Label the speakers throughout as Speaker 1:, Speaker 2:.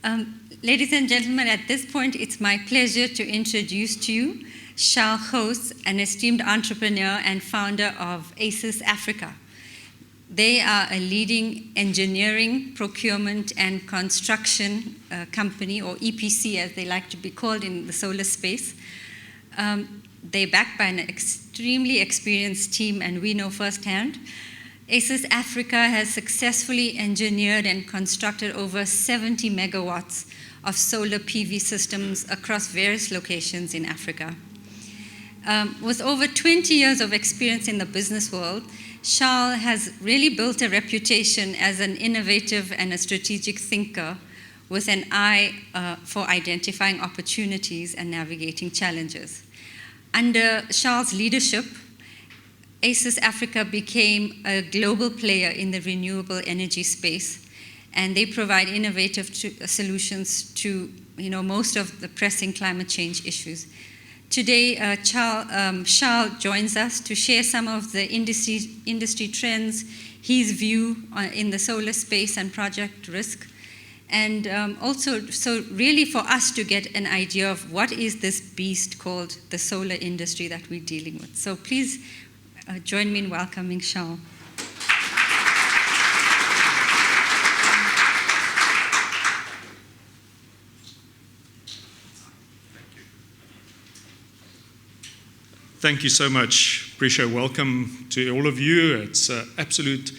Speaker 1: Ladies and gentlemen, at this point, it's my pleasure to introduce to you Charl, an esteemed entrepreneur and founder of ACES Africa. They are a leading engineering, procurement, and construction company, or EPC as they like to be called in the solar space. They're backed by an extremely experienced team, and we know firsthand. ACES Africa has successfully engineered and constructed over 70 megawatts of solar PV systems across various locations in Africa. With over 20 years of experience in the business world, Charl has really built a reputation as an innovative and a strategic thinker with an eye for identifying opportunities and navigating challenges. Under Charl's leadership, ACES Africa became a global player in the renewable energy space, and they provide innovative solutions to most of the pressing climate change issues. Today, Charl joins us to share some of the industry trends, his view in the solar space and project risk, and also, so really for us to get an idea of what is this beast called the solar industry that we're dealing with. So please join me in welcoming Charl.
Speaker 2: Thank you so much, Prisha. Welcome to all of you. It's an absolute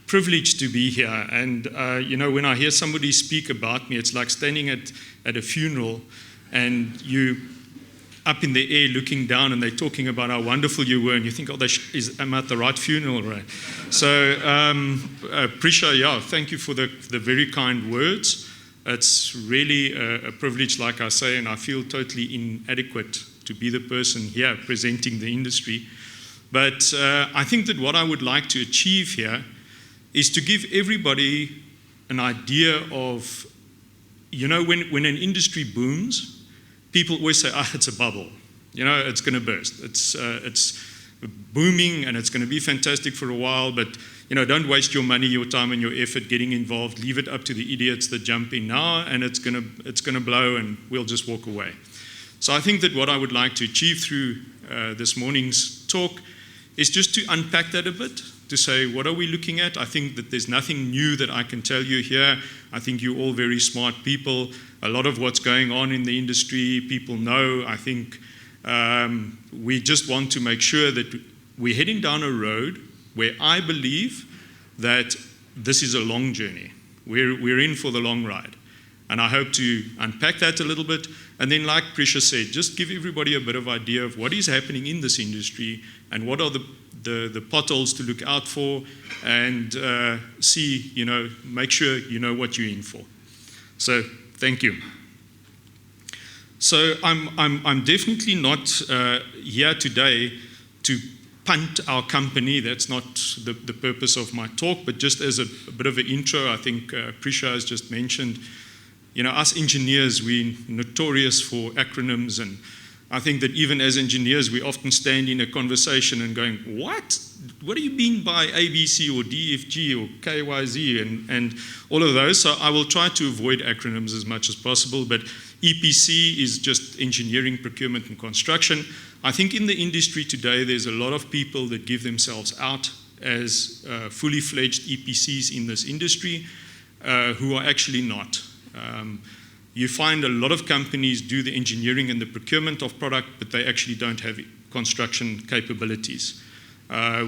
Speaker 2: privilege to be here. And, when I hear somebody speak about me, it's like standing at a funeral and you up in the air looking down and they're talking about how wonderful you were and you think, I'm at the right funeral, right? So, Prisha, thank you for the very kind words. It's really a privilege, like I say, and I feel totally inadequate to be the person here presenting the industry. But I think that what I would like to achieve here is to give everybody an idea of, when an industry booms, people always say, it's a bubble. It's going to burst. It's booming and it's going to be fantastic for a while, but don't waste your money, your time and your effort getting involved. Leave it up to the idiots that jump in now and it's going to blow and we'll just walk away. So I think that what I would like to achieve through this morning's talk is just to unpack that a bit, to say, what are we looking at? I think that there's nothing new that I can tell you here. I think you're all very smart people. A lot of what's going on in the industry, people know. I think we just want to make sure that we're heading down a road where I believe that this is a long journey. We're in for the long ride. And I hope to unpack that a little bit. And then, like Prisha said, just give everybody a bit of idea of what is happening in this industry and what are the potholes to look out for and see, make sure you know what you're in for. So, thank you. So, I'm definitely not here today to punt our company. That's not the purpose of my talk, but just as a bit of an intro, I think Prisha has just mentioned, us engineers, we're notorious for acronyms, and I think that even as engineers, we often stand in a conversation and going, what? What do you mean by ABC or DFG or KYZ and all of those? So I will try to avoid acronyms as much as possible, but EPC is just engineering, procurement, and construction. I think in the industry today, there's a lot of people that give themselves out as fully fledged EPCs in this industry who are actually not. You find a lot of companies do the engineering and the procurement of product, but they actually don't have construction capabilities.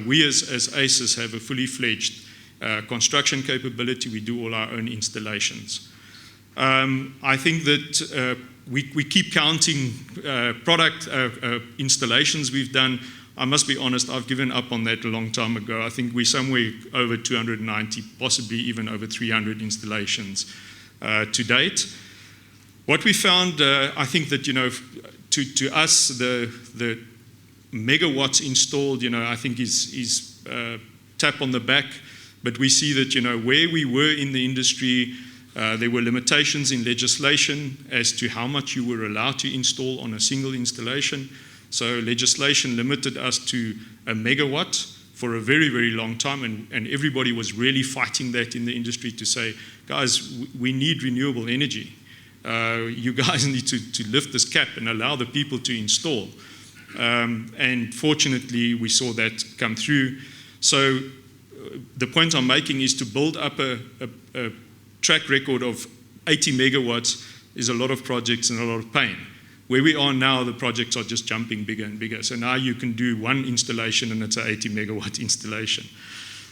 Speaker 2: We as ACES have a fully fledged construction capability. We do all our own installations. I think that we keep counting product installations we've done. I must be honest, I've given up on that a long time ago. I think we're somewhere over 290, possibly even over 300 installations to date. What we found, I think that, to us, the megawatts installed, I think is tap on the back, but we see that, where we were in the industry, there were limitations in legislation as to how much you were allowed to install on a single installation. So legislation limited us to a megawatt for a very, very long time, and everybody was really fighting that in the industry to say, guys, we need renewable energy. You guys need to lift this cap and allow the people to install. And fortunately, we saw that come through. So the point I'm making is to build up a track record of 80 megawatts is a lot of projects and a lot of pain. Where we are now, the projects are just jumping bigger and bigger. So now you can do one installation and it's an 80 megawatt installation.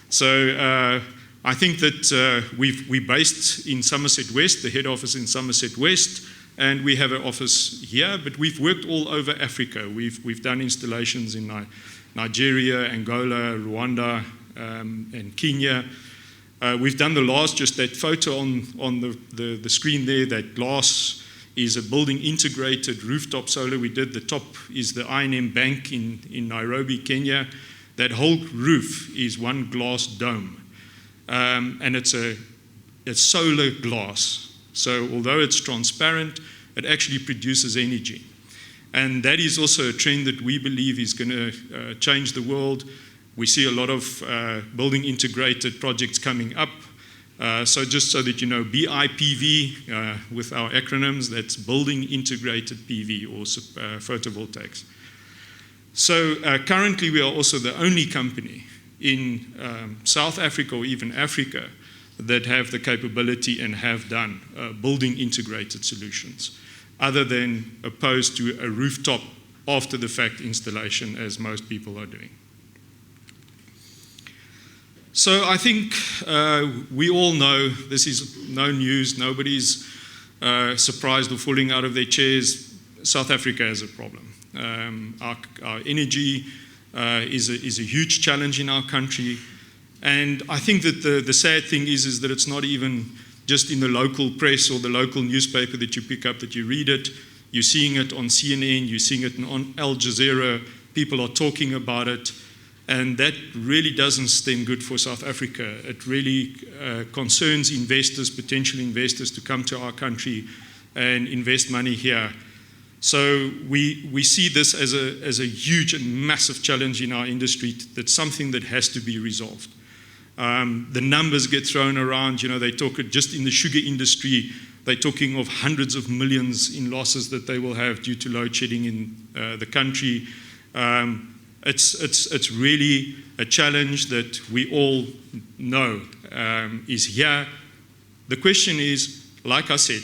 Speaker 2: So I think that we're based in Somerset West, the head office in Somerset West, and we have an office here, but we've worked all over Africa. We've done installations in Nigeria, Angola, Rwanda, and Kenya. We've done the last, just that photo on the screen there, that glass is a building integrated rooftop solar we did. The top is the I&M Bank in Nairobi, Kenya. That whole roof is one glass dome. And it's solar glass. So although it's transparent, it actually produces energy. And that is also a trend that we believe is going to change the world. We see a lot of building integrated projects coming up. So just so that you know, BIPV, with our acronyms, that's Building Integrated PV or photovoltaics. So currently we are also the only company in South Africa or even Africa that have the capability and have done building integrated solutions, other than opposed to a rooftop after the fact installation as most people are doing. So I think we all know this is no news, nobody's surprised or falling out of their chairs. South Africa has a problem. Our energy is a huge challenge in our country. And I think that the sad thing is that it's not even just in the local press or the local newspaper that you pick up, that you read it. You're seeing it on CNN, you're seeing it on Al Jazeera. People are talking about it. And that really doesn't stand good for South Africa. It really concerns investors, potential investors, to come to our country and invest money here. So we see this as a huge and massive challenge in our industry. That's something that has to be resolved. The numbers get thrown around. You know, they talk just in the sugar industry, they're talking of hundreds of millions in losses that they will have due to load shedding in the country. It's really a challenge that we all know is here. The question is, like I said,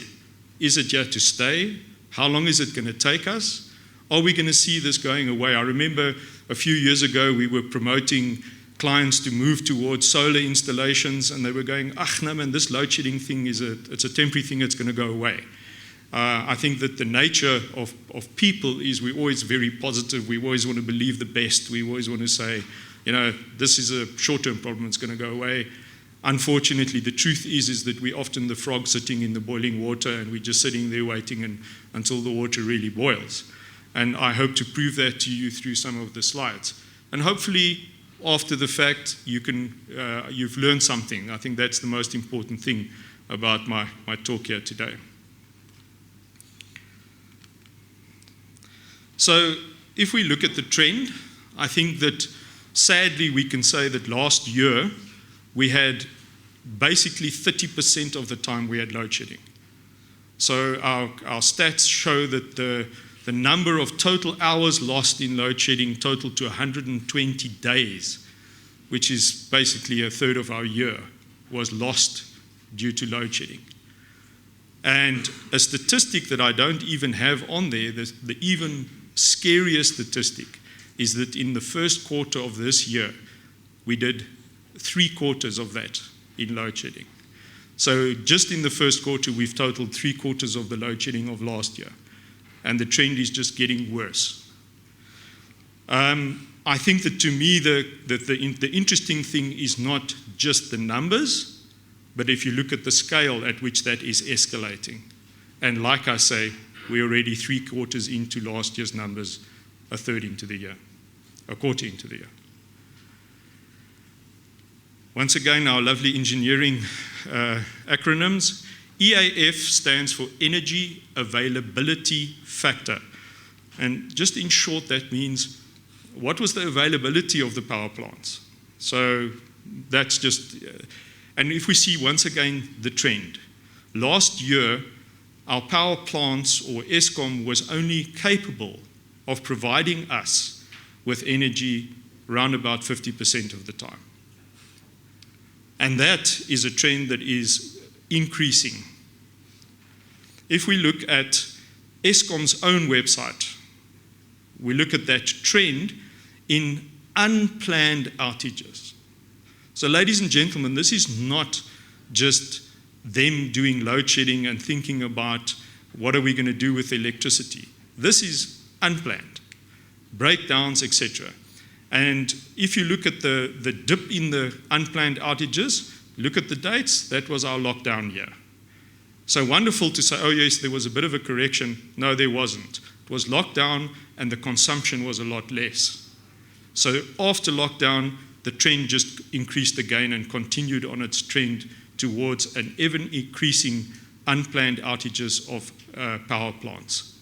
Speaker 2: is it here to stay? How long is it going to take us? Are we going to see this going away? I remember a few years ago we were promoting clients to move towards solar installations, and they were going, no man, this load shedding thing it's a temporary thing, it's going to go away. I think that the nature of people is we're always very positive. We always want to believe the best. We always want to say, you know, this is a short-term problem, it's going to go away. Unfortunately, the truth is that we're often the frog sitting in the boiling water, and we're just sitting there waiting until the water really boils. And I hope to prove that to you through some of the slides. And hopefully, after the fact, you've learned something. I think that's the most important thing about my talk here today. So if we look at the trend, I think that sadly we can say that last year we had basically 30% of the time we had load shedding. So our stats show that the number of total hours lost in load shedding totaled to 120 days, which is basically a third of our year was lost due to load shedding. And a statistic that I don't even have on there, the even scarier statistic, is that in the first quarter of this year, we did 3/4 of that in load shedding. So just in the first quarter, we've totaled 3/4 of the load shedding of last year. And the trend is just getting worse. I think that to me, the interesting thing is not just the numbers, but if you look at the scale at which that is escalating. And like I say, we're already 3/4 into last year's numbers, a quarter into the year. Once again, our lovely engineering acronyms. EAF stands for Energy Availability Factor. And just in short, that means what was the availability of the power plants? So that's just, and if we see once again the trend, last year our power plants or Eskom was only capable of providing us with energy around about 50% of the time. And that is a trend that is increasing. If we look at Eskom's own website, we look at that trend in unplanned outages. So ladies and gentlemen, this is not just them doing load shedding and thinking about what are we going to do with electricity. This is unplanned, breakdowns, etc. And if you look at the dip in the unplanned outages, look at the dates, that was our lockdown year. So wonderful to say, oh yes, there was a bit of a correction. No, there wasn't. It was lockdown and the consumption was a lot less. So after lockdown, the trend just increased again and continued on its trend towards an ever increasing unplanned outages of power plants.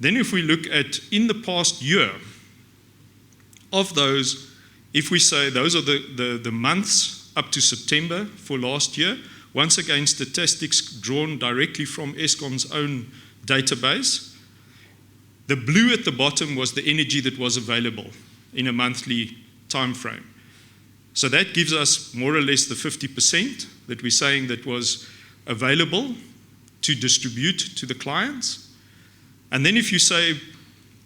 Speaker 2: Then if we look at in the past year, of those, if we say those are the months up to September for last year, once again statistics drawn directly from Eskom's own database, the blue at the bottom was the energy that was available in a monthly time frame. So that gives us more or less the 50% that we're saying that was available to distribute to the clients. And then if you say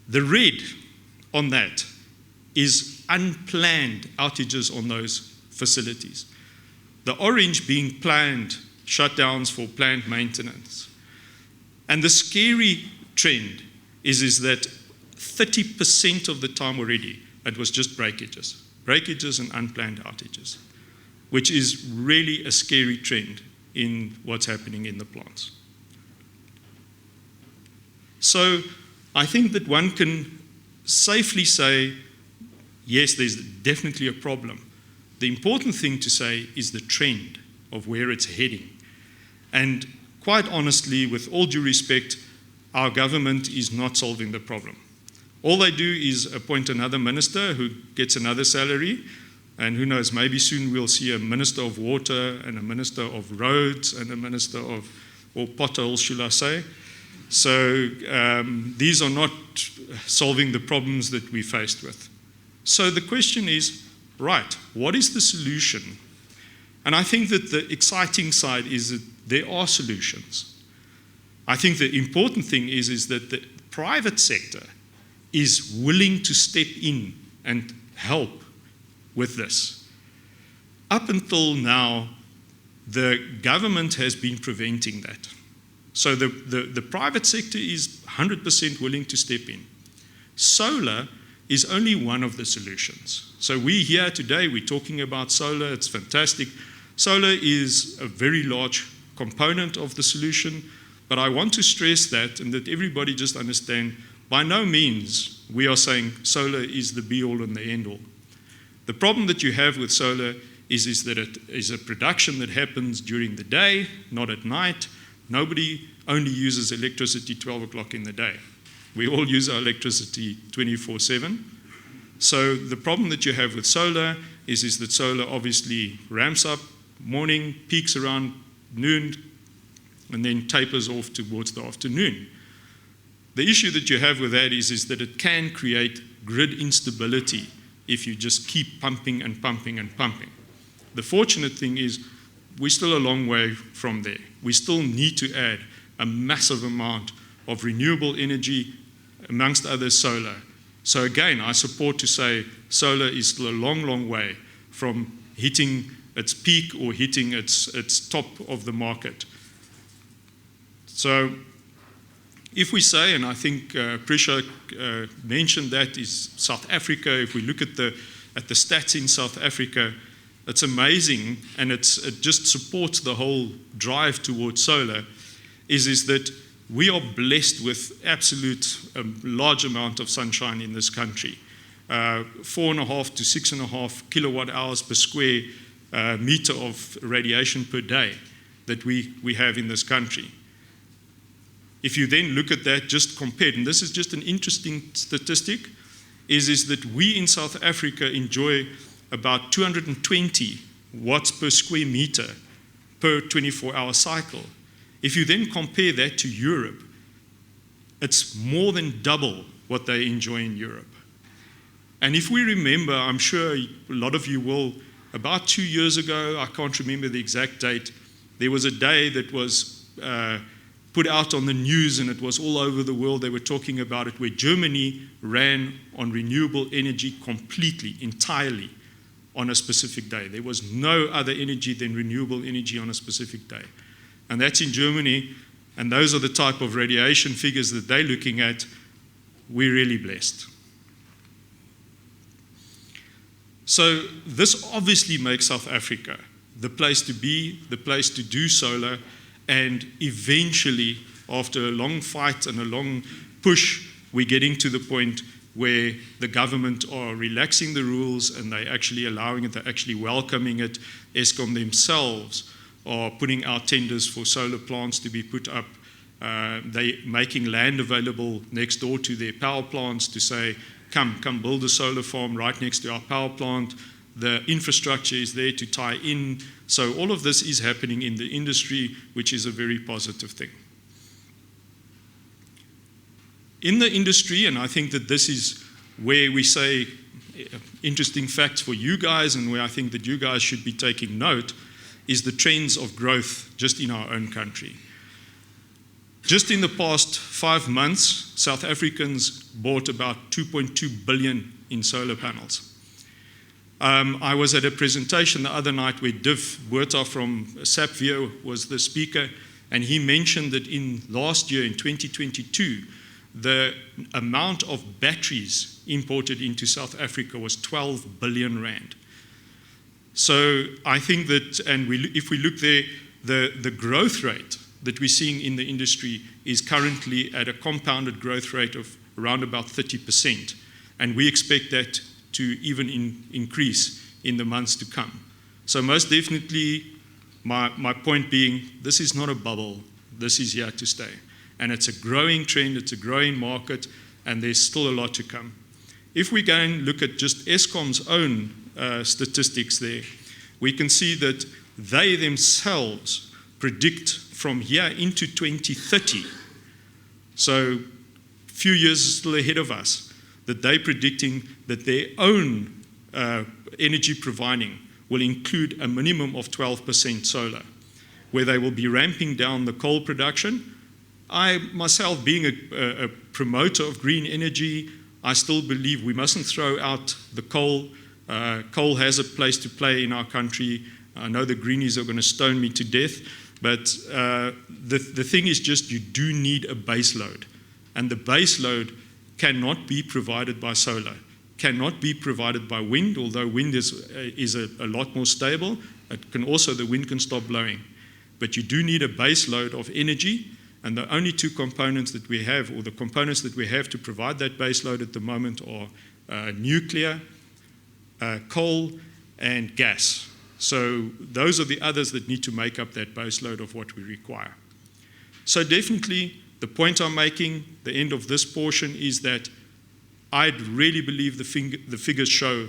Speaker 2: the red on that is unplanned outages on those facilities. The orange being planned shutdowns for planned maintenance. And the scary trend is that 30% of the time already, it was just breakages and unplanned outages, which is really a scary trend in what's happening in the plants. So I think that one can safely say, yes, there's definitely a problem. The important thing to say is the trend of where it's heading. And quite honestly, with all due respect, our government is not solving the problem. All they do is appoint another minister who gets another salary, and who knows, maybe soon we'll see a minister of water and a minister of roads and a minister of, or potholes, should I say. So these are not solving the problems that we're faced with. So the question is, right, what is the solution? And I think that the exciting side is that there are solutions. I think the important thing is that the private sector is willing to step in and help with this. Up until now, the government has been preventing that. So the private sector is 100% willing to step in. Solar is only one of the solutions. So we here today, we're talking about solar, it's fantastic. Solar is a very large component of the solution, but I want to stress that, and that everybody just understand, by no means we are saying solar is the be-all and the end-all. The problem that you have with solar is that it is a production that happens during the day, not at night. Nobody only uses electricity 12 o'clock in the day. We all use our electricity 24/7. So the problem that you have with solar is that solar obviously ramps up morning, peaks around noon, and then tapers off towards the afternoon. The issue that you have with that is that it can create grid instability if you just keep pumping and pumping and pumping. The fortunate thing is we're still a long way from there. We still need to add a massive amount of renewable energy, amongst others solar. So again, I support to say solar is still a long, long way from hitting its peak or hitting its top of the market. So if we say, and I think Prisha mentioned that, is South Africa. If we look at the stats in South Africa, it's amazing, and it just supports the whole drive towards solar, is that we are blessed with absolute large amount of sunshine in this country. 4.5 to 6.5 kilowatt hours per square meter of radiation per day that we have in this country. If you then look at that just compared, and this is just an interesting statistic, is that we in South Africa enjoy about 220 watts per square meter per 24-hour cycle. If you then compare that to Europe, it's more than double what they enjoy in Europe. And if we remember, I'm sure a lot of you will, about 2 years ago, I can't remember the exact date, there was a day that was put out on the news, and it was all over the world. They were talking about it, where Germany ran on renewable energy completely, entirely, on a specific day. There was no other energy than renewable energy on a specific day. And that's in Germany, and those are the type of radiation figures that they're looking at. We're really blessed. So this obviously makes South Africa the place to be, the place to do solar, and eventually, after a long fight and a long push, we're getting to the point where the government are relaxing the rules and they're actually allowing it, they're actually welcoming it. Eskom themselves are putting out tenders for solar plants to be put up. They're making land available next door to their power plants to say, come build a solar farm right next to our power plant. The infrastructure is there to tie in. So all of this is happening in the industry, which is a very positive thing. In the industry, and I think that this is where we say interesting facts for you guys, and where I think that you guys should be taking note, is the trends of growth just in our own country. Just in the past 5 months, South Africans bought about 2.2 billion in solar panels. I was at a presentation the other night where Div Botha from Sapvio was the speaker, and he mentioned that in last year, in 2022, the amount of batteries imported into South Africa was 12 billion rand. So I think that, and if we look there, the growth rate that we're seeing in the industry is currently at a compounded growth rate of around about 30%. And we expect that to even increase in the months to come. So most definitely, my point being, this is not a bubble, this is here to stay. And it's a growing trend, it's a growing market, and there's still a lot to come. If we go and look at just Eskom's own statistics there, we can see that they themselves predict from here into 2030, so a few years still ahead of us, that they're predicting that their own energy providing will include a minimum of 12% solar, where they will be ramping down the coal production. I, myself, being a promoter of green energy, I still believe we mustn't throw out the coal. Coal has a place to play in our country. I know the greenies are going to stone me to death, but the thing is just you do need a base load. And the base load cannot be provided by solar, cannot be provided by wind, although wind is a lot more stable. The wind can stop blowing. But you do need a base load of energy, and the only two components that we have, or the components that we have to provide that base load at the moment, are nuclear, coal, and gas. So those are the others that need to make up that base load of what we require. So definitely, the point I'm making, the end of this portion, is that I really believe the figures show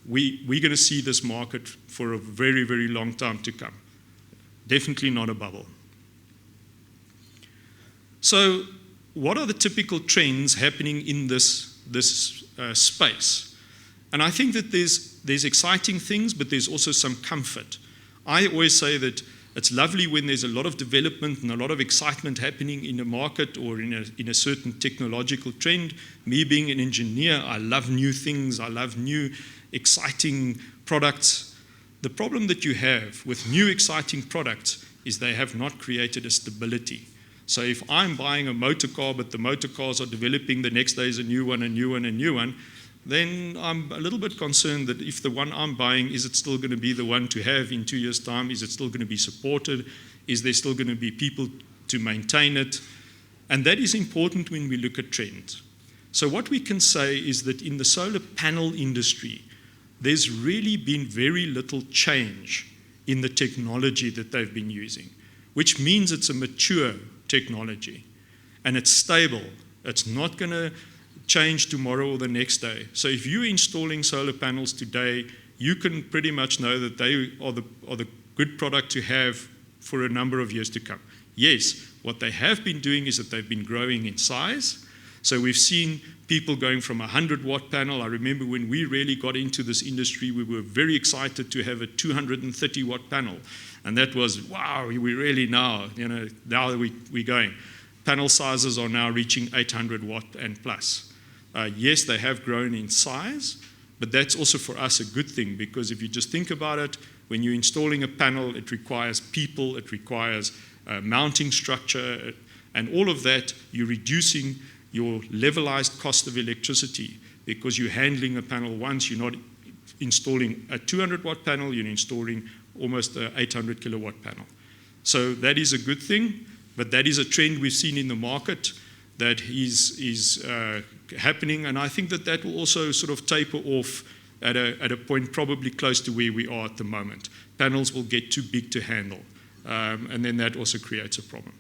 Speaker 2: we're going to see this market for a very, very long time to come. Definitely not a bubble. So what are the typical trends happening in this space? And I think that there's exciting things, but there's also some comfort. I always say that it's lovely when there's a lot of development and a lot of excitement happening in a market or in a certain technological trend. Me being an engineer, I love new things, I love new exciting products. The problem that you have with new exciting products is they have not created a stability. So if I'm buying a motor car, but the motor cars are developing, the next day is a new one, then I'm a little bit concerned that if the one I'm buying, is it still going to be the one to have in 2 years' time? Is it still going to be supported? Is there still going to be people to maintain it? And that is important when we look at trends. So what we can say is that in the solar panel industry, there's really been very little change in the technology that they've been using, which means it's a mature technology and it's stable. It's not going to change tomorrow or the next day. So if you're installing solar panels today, you can pretty much know that they are the good product to have for a number of years to come. Yes, what they have been doing is that they've been growing in size. So we've seen people going from a 100-watt panel. I remember when we really got into this industry, we were very excited to have a 230-watt panel. And that was, wow, we really now we're going. Panel sizes are now reaching 800-watt and plus. Yes, they have grown in size, but that's also for us a good thing, because if you just think about it, when you're installing a panel, it requires people, it requires mounting structure, and all of that, you're reducing your levelized cost of electricity because you're handling a panel once. You're not installing a 200-watt panel, you're installing almost an 800-kilowatt panel. So that is a good thing, but that is a trend we've seen in the market that is happening, and I think that will also sort of taper off at a point probably close to where we are at the moment. Panels will get too big to handle, and then that also creates a problem.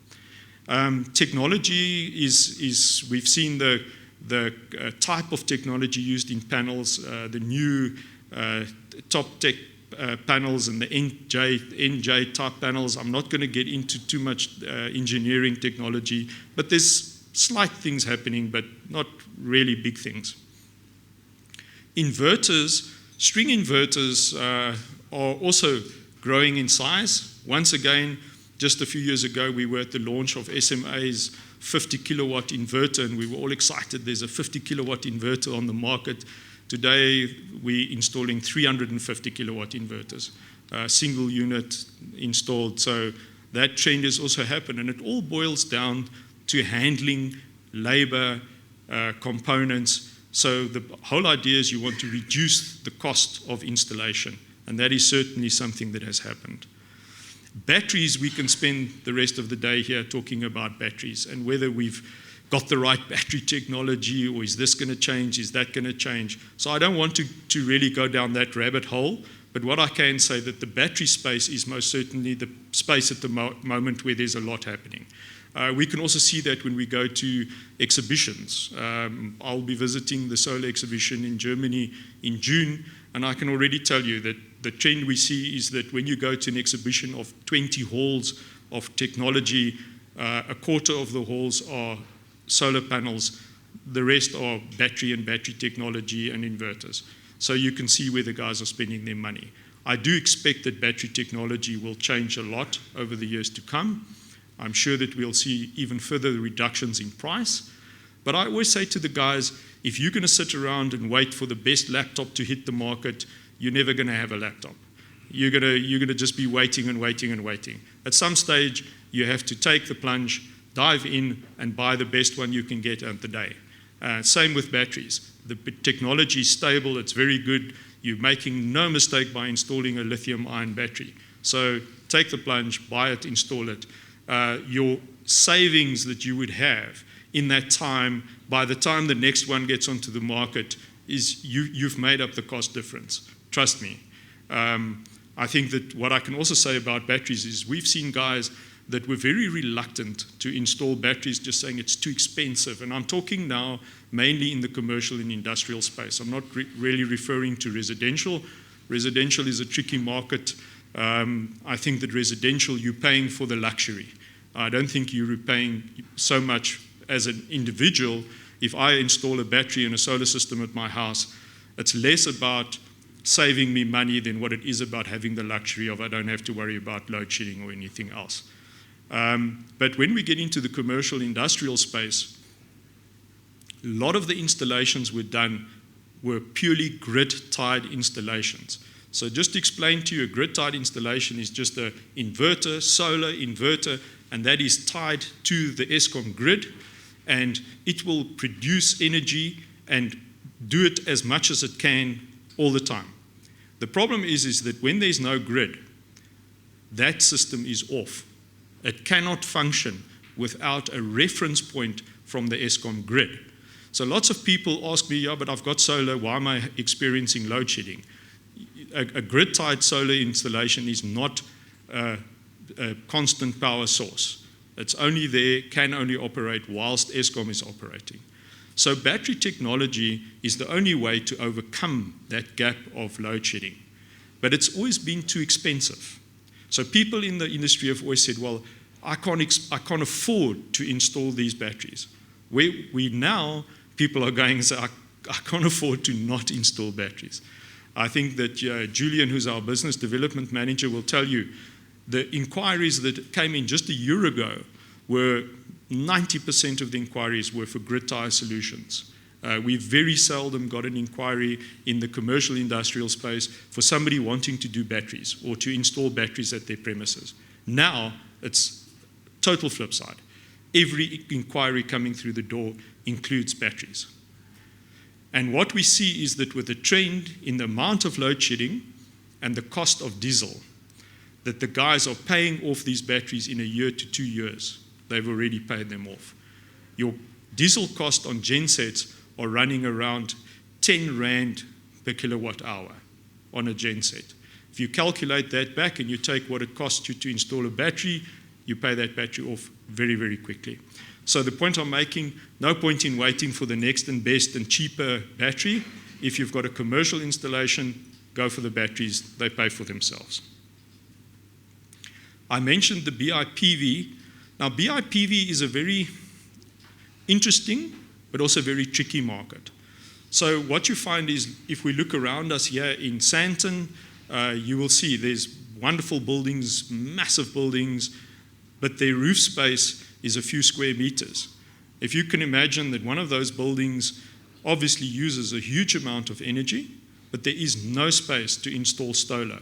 Speaker 2: Technology is we've seen the type of technology used in panels, the new top tech panels and the NJ type panels. I'm not going to get into too much engineering technology, but there's slight things happening, but not really big things. Inverters, string inverters are also growing in size. Once again, just a few years ago, we were at the launch of SMA's 50 kilowatt inverter, and we were all excited. There's a 50 kilowatt inverter on the market. Today, we're installing 350 kilowatt inverters, single unit installed. So that trend has also happened, and it all boils down to handling labor, components. So the whole idea is you want to reduce the cost of installation, and that is certainly something that has happened. Batteries, we can spend the rest of the day here talking about batteries and whether we've got the right battery technology, or is this going to change, is that going to change? So I don't want to really go down that rabbit hole, but what I can say that the battery space is most certainly the space at the moment where there's a lot happening. We can also see that when we go to exhibitions. I'll be visiting the solar exhibition in Germany in June, and I can already tell you that the trend we see is that when you go to an exhibition of 20 halls of technology, a quarter of the halls are solar panels, the rest are battery and battery technology and inverters. So you can see where the guys are spending their money. I do expect that battery technology will change a lot over the years to come. I'm sure that we'll see even further reductions in price. But I always say to the guys, if you're going to sit around and wait for the best laptop to hit the market, you're never going to have a laptop. You're going to just be waiting and waiting and waiting. At some stage, you have to take the plunge, dive in, and buy the best one you can get at the day. Same with batteries. The technology is stable, it's very good. You're making no mistake by installing a lithium-ion battery. So take the plunge, buy it, install it. Your savings that you would have in that time, by the time the next one gets onto the market, is you've made up the cost difference. Trust me. I think that what I can also say about batteries is we've seen guys that were very reluctant to install batteries, just saying it's too expensive. And I'm talking now mainly in the commercial and industrial space. I'm not really referring to residential. Residential is a tricky market. I think that residential, you're paying for the luxury. I don't think you're paying so much as an individual. If I install a battery and a solar system at my house, it's less about saving me money than what it is about having the luxury of I don't have to worry about load shedding or anything else. But when we get into the commercial industrial space, a lot of the installations were purely grid-tied installations. So just to explain to you, a grid-tied installation is just an inverter, solar inverter, and that is tied to the Eskom grid, and it will produce energy and do it as much as it can all the time. The problem is that when there's no grid, that system is off. It cannot function without a reference point from the Eskom grid. So lots of people ask me, yeah, but I've got solar, why am I experiencing load shedding? A grid-tied solar installation is not a constant power source. It's only there, can only operate whilst Eskom is operating. So battery technology is the only way to overcome that gap of load shedding. But it's always been too expensive. So people in the industry have always said, well, I can't afford to install these batteries. People are going and say, I can't afford to not install batteries. I think that Julian, who's our business development manager, will tell you the inquiries that came in just a year ago were 90% of the inquiries were for grid tie solutions. We very seldom got an inquiry in the commercial industrial space for somebody wanting to do batteries or to install batteries at their premises. Now it's total flip side. Every inquiry coming through the door includes batteries. And what we see is that with the trend in the amount of load shedding and the cost of diesel, that the guys are paying off these batteries in a year to 2 years. They've already paid them off. Your diesel cost on gensets are running around 10 Rand per kilowatt hour on a genset. If you calculate that back and you take what it costs you to install a battery, you pay that battery off very, very quickly. So the point I'm making, no point in waiting for the next and best and cheaper battery. If you've got a commercial installation, go for the batteries. They pay for themselves. I mentioned the BIPV. Now, BIPV is a very interesting but also very tricky market. So what you find is, if we look around us here in Sandton, you will see there's wonderful buildings, massive buildings, but their roof space is a few square meters. If you can imagine that one of those buildings obviously uses a huge amount of energy, but there is no space to install solar.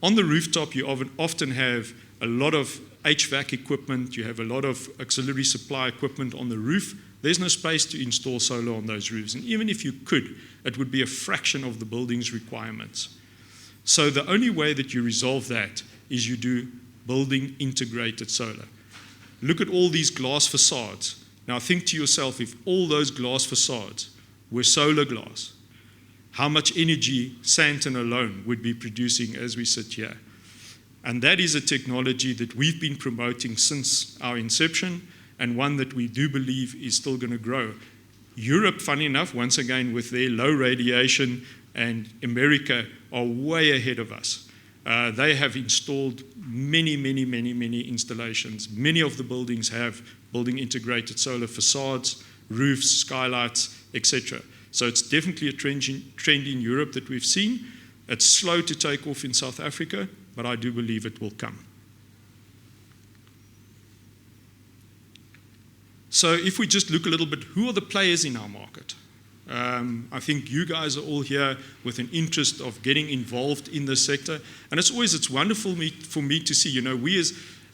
Speaker 2: On the rooftop, you often have a lot of HVAC equipment, you have a lot of auxiliary supply equipment on the roof. There's no space to install solar on those roofs. And even if you could, it would be a fraction of the building's requirements. So the only way that you resolve that is you do building integrated solar. Look at all these glass facades. Now think to yourself, if all those glass facades were solar glass, how much energy Sandton alone would be producing as we sit here. And that is a technology that we've been promoting since our inception, and one that we do believe is still going to grow. Europe, funny enough, once again with their low radiation, and America are way ahead of us. They have installed many installations. Many of the buildings have building integrated solar facades, roofs, skylights, etc. So it's definitely a trend in Europe that we've seen. It's slow to take off in South Africa, but I do believe it will come. So if we just look a little bit, who are the players in our market? I think you guys are all here with an interest of getting involved in this sector. And it's wonderful for me to see, we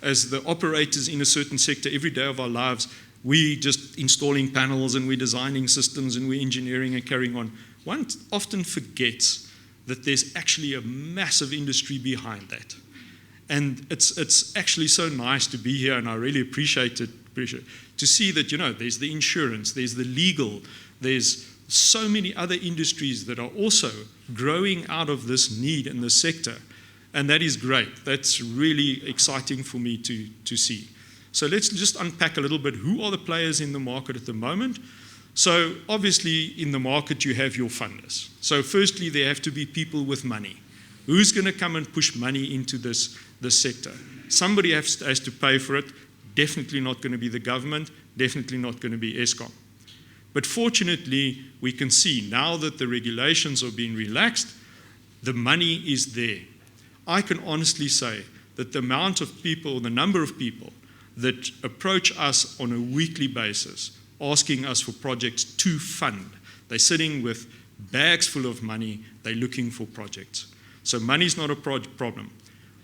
Speaker 2: as the operators in a certain sector, every day of our lives, we just installing panels and we're designing systems and we're engineering and carrying on. One often forgets that there's actually a massive industry behind that. And it's actually so nice to be here, and I really appreciate it, to see that, there's the insurance, there's the legal, there's so many other industries that are also growing out of this need in this sector. And that is great. That's really exciting for me to see. So let's just unpack a little bit. Who are the players in the market at the moment? So obviously in the market you have your funders. So firstly, there have to be people with money. Who's going to come and push money into this sector? Somebody has to pay for it. Definitely not going to be the government. Definitely not going to be Eskom. But fortunately, we can see now that the regulations are being relaxed, the money is there. I can honestly say that the amount of people, the number of people that approach us on a weekly basis, asking us for projects to fund. They're sitting with bags full of money, they're looking for projects. So money is not a problem.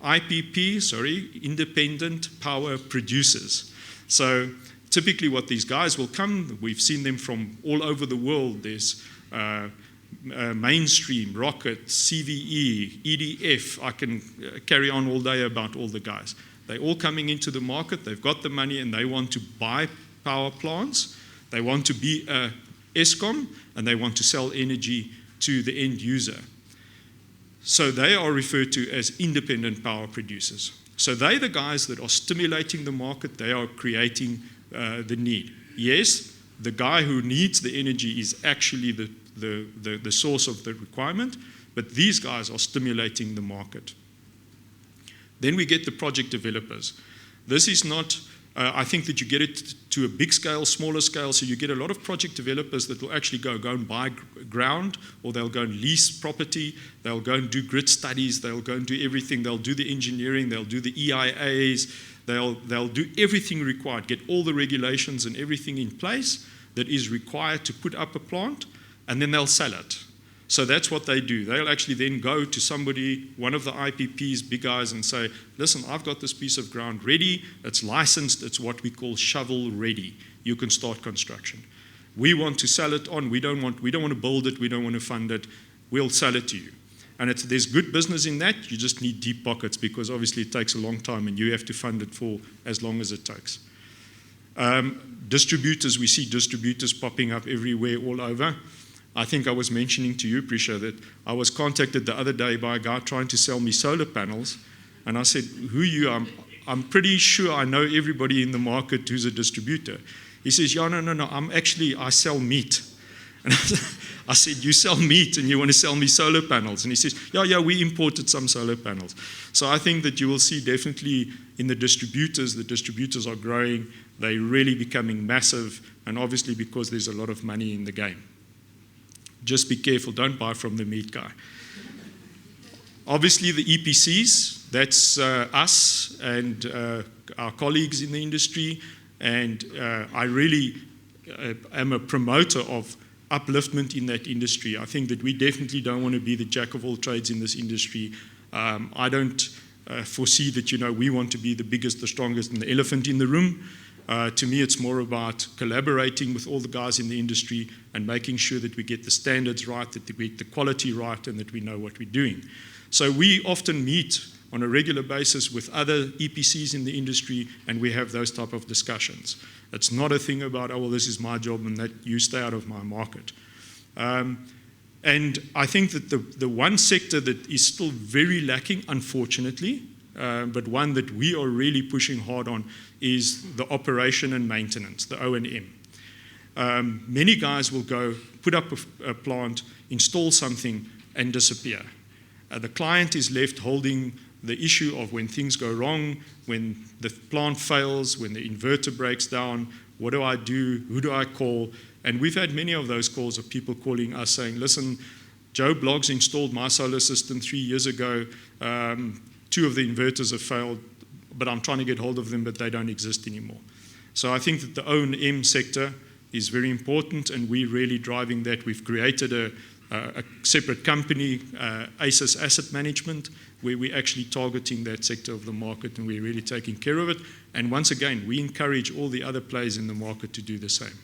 Speaker 2: IPP, independent power producers. So typically what these guys will come, we've seen them from all over the world. There's Mainstream, Rocket, CVE, EDF. I can carry on all day about all the guys. They're all coming into the market, they've got the money and they want to buy power plants, they want to be a Eskom, and they want to sell energy to the end user. So they are referred to as independent power producers. So they're the guys that are stimulating the market, they are creating the need. Yes, the guy who needs the energy is actually the source of the requirement, but these guys are stimulating the market. Then we get the project developers. This is not, I think that you get it to a big scale, smaller scale, so you get a lot of project developers that will actually go and buy ground, or they'll go and lease property, they'll go and do grid studies, they'll go and do everything, they'll do the engineering, they'll do the EIAs, they'll do everything required, get all the regulations and everything in place that is required to put up a plant, and then they'll sell it. So that's what they do. They'll actually then go to somebody, one of the IPPs, big guys, and say, listen, I've got this piece of ground ready, it's licensed, it's what we call shovel ready. You can start construction. We want to sell it on, we don't want to build it, we don't want to fund it, we'll sell it to you. And there's good business in that, you just need deep pockets, because obviously it takes a long time and you have to fund it for as long as it takes. Distributors, we see distributors popping up everywhere, all over. I think I was mentioning to you, Prisha, that I was contacted the other day by a guy trying to sell me solar panels, and I said, who are you? I'm pretty sure I know everybody in the market who's a distributor. He says, yeah, no, I sell meat. And I said, you sell meat and you want to sell me solar panels? And he says, yeah, we imported some solar panels. So I think that you will see definitely in the distributors are growing, they're really becoming massive, and obviously because there's a lot of money in the game. Just be careful, don't buy from the meat guy. Obviously the EPCs, that's us and our colleagues in the industry, and I really am a promoter of upliftment in that industry. I think that we definitely don't want to be the jack of all trades in this industry. I don't foresee that, we want to be the biggest, the strongest, and the elephant in the room. To me, it's more about collaborating with all the guys in the industry and making sure that we get the standards right, that we get the quality right, and that we know what we're doing. So we often meet on a regular basis with other EPCs in the industry, and we have those type of discussions. It's not a thing about, oh, well, this is my job and that you stay out of my market. And I think that the one sector that is still very lacking, unfortunately, but one that we are really pushing hard on, is the operation and maintenance, the O&M. Many guys will go, put up a plant, install something, and disappear. The client is left holding the issue of when things go wrong, when the plant fails, when the inverter breaks down, what do I do, who do I call? And we've had many of those calls of people calling us saying, listen, Joe Bloggs installed my solar system 3 years ago, 2 of the inverters have failed, but I'm trying to get hold of them, but they don't exist anymore. So I think that the O&M sector is very important, and we're really driving that. We've created a separate company, ACES Asset Management, where we're actually targeting that sector of the market, and we're really taking care of it. And once again, we encourage all the other players in the market to do the same.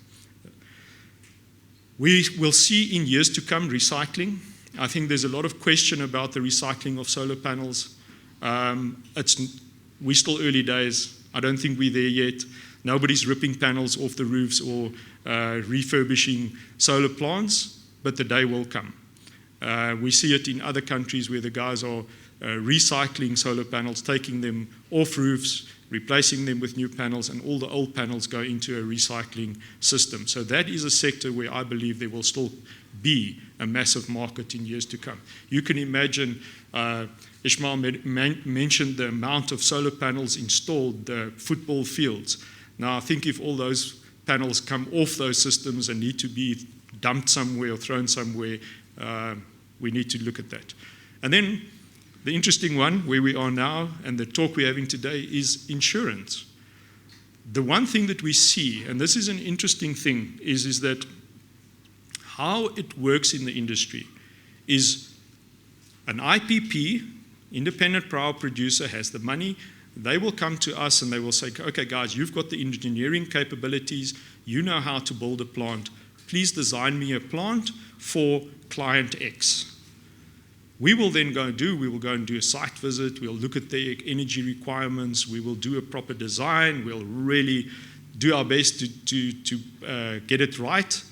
Speaker 2: We will see in years to come recycling. I think there's a lot of question about the recycling of solar panels. We're still early days. I don't think we're there yet. Nobody's ripping panels off the roofs or refurbishing solar plants, but the day will come. We see it in other countries where the guys are recycling solar panels, taking them off roofs, replacing them with new panels, and all the old panels go into a recycling system. So that is a sector where I believe there will still be a massive market in years to come. You can imagine, Ishmael mentioned the amount of solar panels installed, the football fields. Now, I think if all those panels come off those systems and need to be dumped somewhere or thrown somewhere, we need to look at that. And then the interesting one, where we are now, and the talk we're having today, is insurance. The one thing that we see, and this is an interesting thing, is that how it works in the industry is an IPP, independent power producer, has the money. They will come to us and they will say, okay, guys, you've got the engineering capabilities. You know how to build a plant. Please design me a plant for client X. We will then go and do a site visit. We'll look at their energy requirements. We will do a proper design. We'll really do our best to get it right.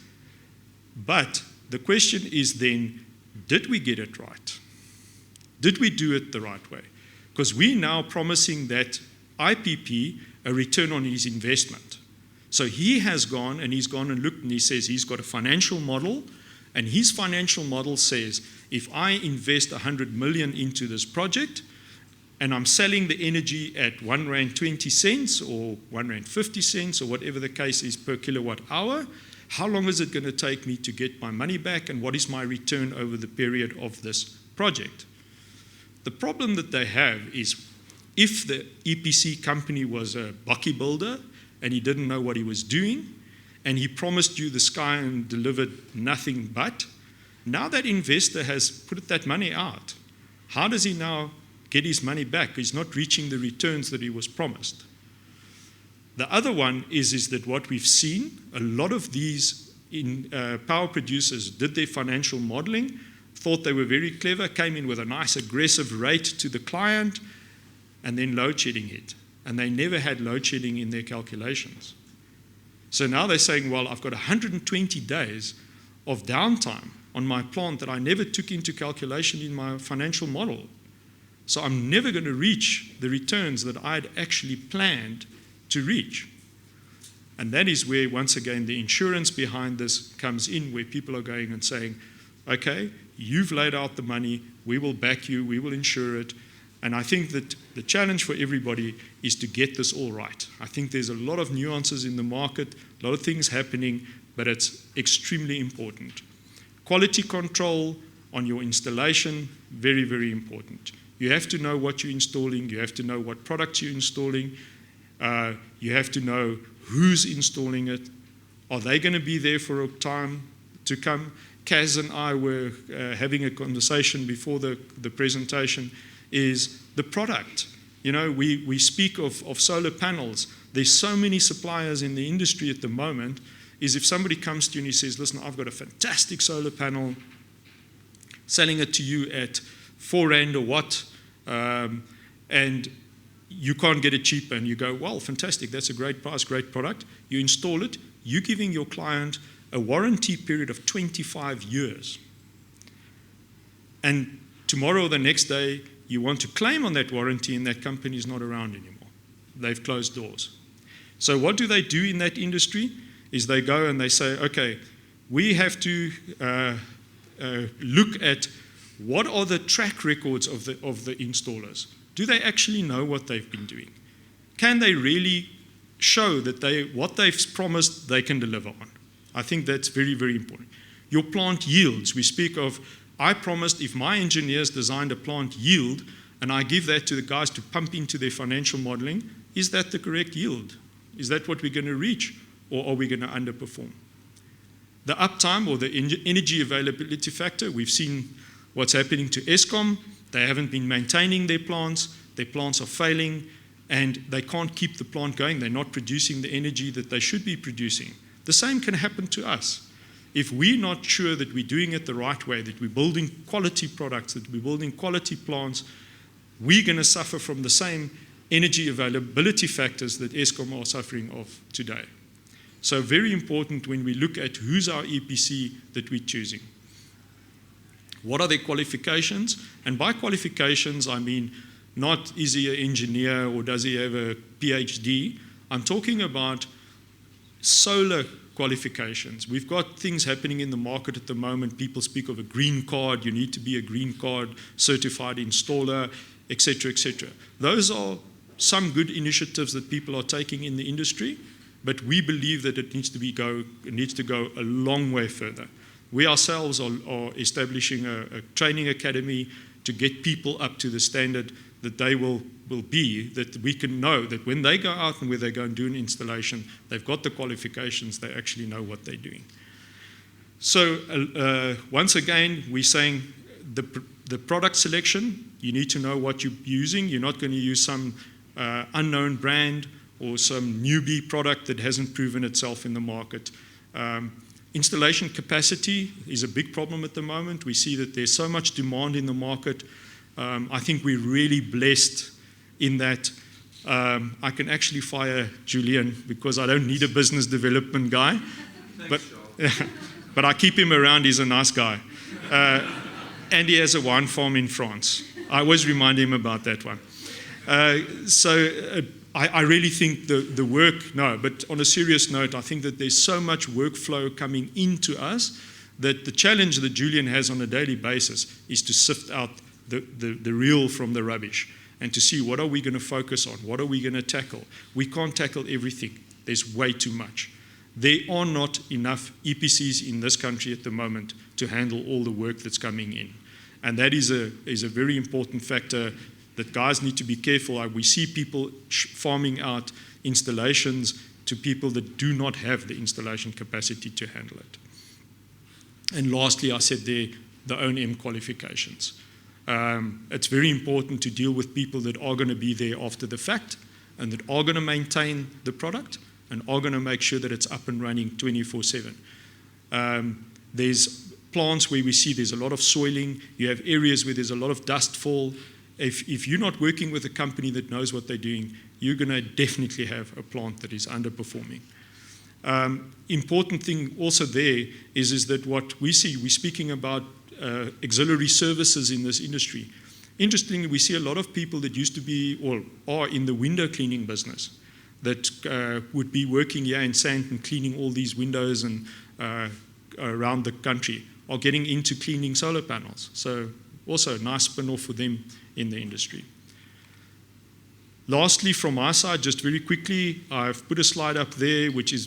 Speaker 2: But the question is then, did we get it right? Did we do it the right way? Because we're now promising that IPP a return on his investment. So he has gone and looked and he says he's got a financial model, and his financial model says, if I invest 100 million into this project and I'm selling the energy at R1.20 or R1.50 or whatever the case is per kilowatt hour, how long is it going to take me to get my money back, and what is my return over the period of this project? The problem that they have is, if the EPC company was a bakkie builder and he didn't know what he was doing, and he promised you the sky and delivered nothing but, now that investor has put that money out. How does he now get his money back? He's not reaching the returns that he was promised. The other one is that what we've seen, a lot of these power producers did their financial modeling, thought they were very clever, came in with a nice aggressive rate to the client, and then load shedding hit. And they never had load shedding in their calculations. So now they're saying, well, I've got 120 days of downtime on my plant that I never took into calculation in my financial model. So I'm never going to reach the returns that I'd actually planned to reach. And that is where, once again, the insurance behind this comes in, where people are going and saying, okay, you've laid out the money, we will back you, we will insure it. And I think that the challenge for everybody is to get this all right. I think there's a lot of nuances in the market, a lot of things happening, but it's extremely important. Quality control on your installation, very, very important. You have to know what you're installing, you have to know what products you're installing, you have to know who's installing it. Are they going to be there for a time to come? Kaz and I were having a conversation before the presentation, is the product. You know, we speak of solar panels. There's so many suppliers in the industry at the moment, is if somebody comes to you and he says, listen, I've got a fantastic solar panel, selling it to you at 4 Rand a watt, and you can't get it cheaper, and you go, well, fantastic, that's a great price, great product. You install it, you're giving your client a warranty period of 25 years. And tomorrow or the next day, you want to claim on that warranty, and that company is not around anymore. They've closed doors. So what do they do in that industry? Is they go and they say, okay, we have to look at what are the track records of the installers. Do they actually know what they've been doing? Can they really show that what they've promised they can deliver on? I think that's very, very important. Your plant yields. We speak of, I promised if my engineers designed a plant yield and I give that to the guys to pump into their financial modeling, is that the correct yield? Is that what we're going to reach, or are we going to underperform? The uptime, or the energy availability factor, we've seen what's happening to Eskom. They haven't been maintaining their plants are failing, and they can't keep the plant going. They're not producing the energy that they should be producing. The same can happen to us. If we're not sure that we're doing it the right way, that we're building quality products, that we're building quality plants, we're going to suffer from the same energy availability factors that Eskom are suffering of today. So very important when we look at who's our EPC that we're choosing. What are their qualifications? And by qualifications, I mean not is he an engineer or does he have a PhD. I'm talking about solar qualifications. We've got things happening in the market at the moment. People speak of a green card. You need to be a green card certified installer, etc., etc. Those are some good initiatives that people are taking in the industry, but we believe that it needs to go a long way further. We ourselves are establishing a training academy to get people up to the standard that they will be, that we can know that when they go out and where they go and do an installation, they've got the qualifications, they actually know what they're doing. So once again, we're saying the product selection, you need to know what you're using. You're not going to use some unknown brand or some newbie product that hasn't proven itself in the market. Installation capacity is a big problem at the moment. We see that there's so much demand in the market. I think we're really blessed in that I can actually fire Julian because I don't need a business development guy. Thanks, but I keep him around. He's a nice guy. And he has a wine farm in France. I always remind him about that one. So I really think the work, no, but on a serious note, I think that there's so much workflow coming into us that the challenge that Julian has on a daily basis is to sift out the real from the rubbish and to see what are we going to focus on, what are we going to tackle. We can't tackle everything. There's way too much. There are not enough EPCs in this country at the moment to handle all the work that's coming in. And that is a very important factor that guys need to be careful. We see people farming out installations to people that do not have the installation capacity to handle it. And lastly, I said there, the O&M qualifications. It's very important to deal with people that are going to be there after the fact and that are going to maintain the product and are going to make sure that it's up and running 24/7. There's plants where we see there's a lot of soiling. You have areas where there's a lot of dust fall. If you're not working with a company that knows what they're doing, you're going to definitely have a plant that is underperforming. Important thing also there is that what we see, we're speaking about auxiliary services in this industry. Interestingly, we see a lot of people that used to be or are in the window cleaning business that would be working here in Sandton cleaning all these windows and around the country are getting into cleaning solar panels. So also a nice spin-off for them in the industry. Lastly, from my side, just very quickly, I've put a slide up there which is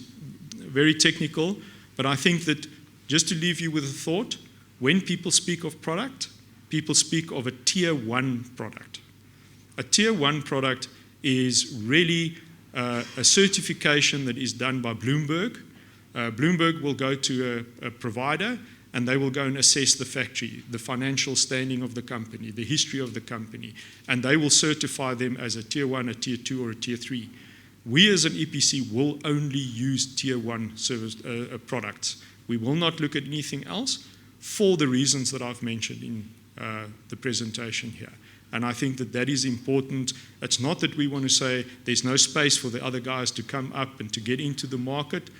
Speaker 2: very technical, but I think that just to leave you with a thought, when people speak of product, people speak of a tier 1 product. A tier 1 product is really a certification that is done by Bloomberg. Bloomberg will go to a provider and they will go and assess the factory, the financial standing of the company, the history of the company, and they will certify them as a tier 1, a tier 2, or a tier 3. We as an EPC will only use tier 1 service products. We will not look at anything else for the reasons that I've mentioned in the presentation here. And I think that that is important. It's not that we want to say there's no space for the other guys to come up and to get into the market.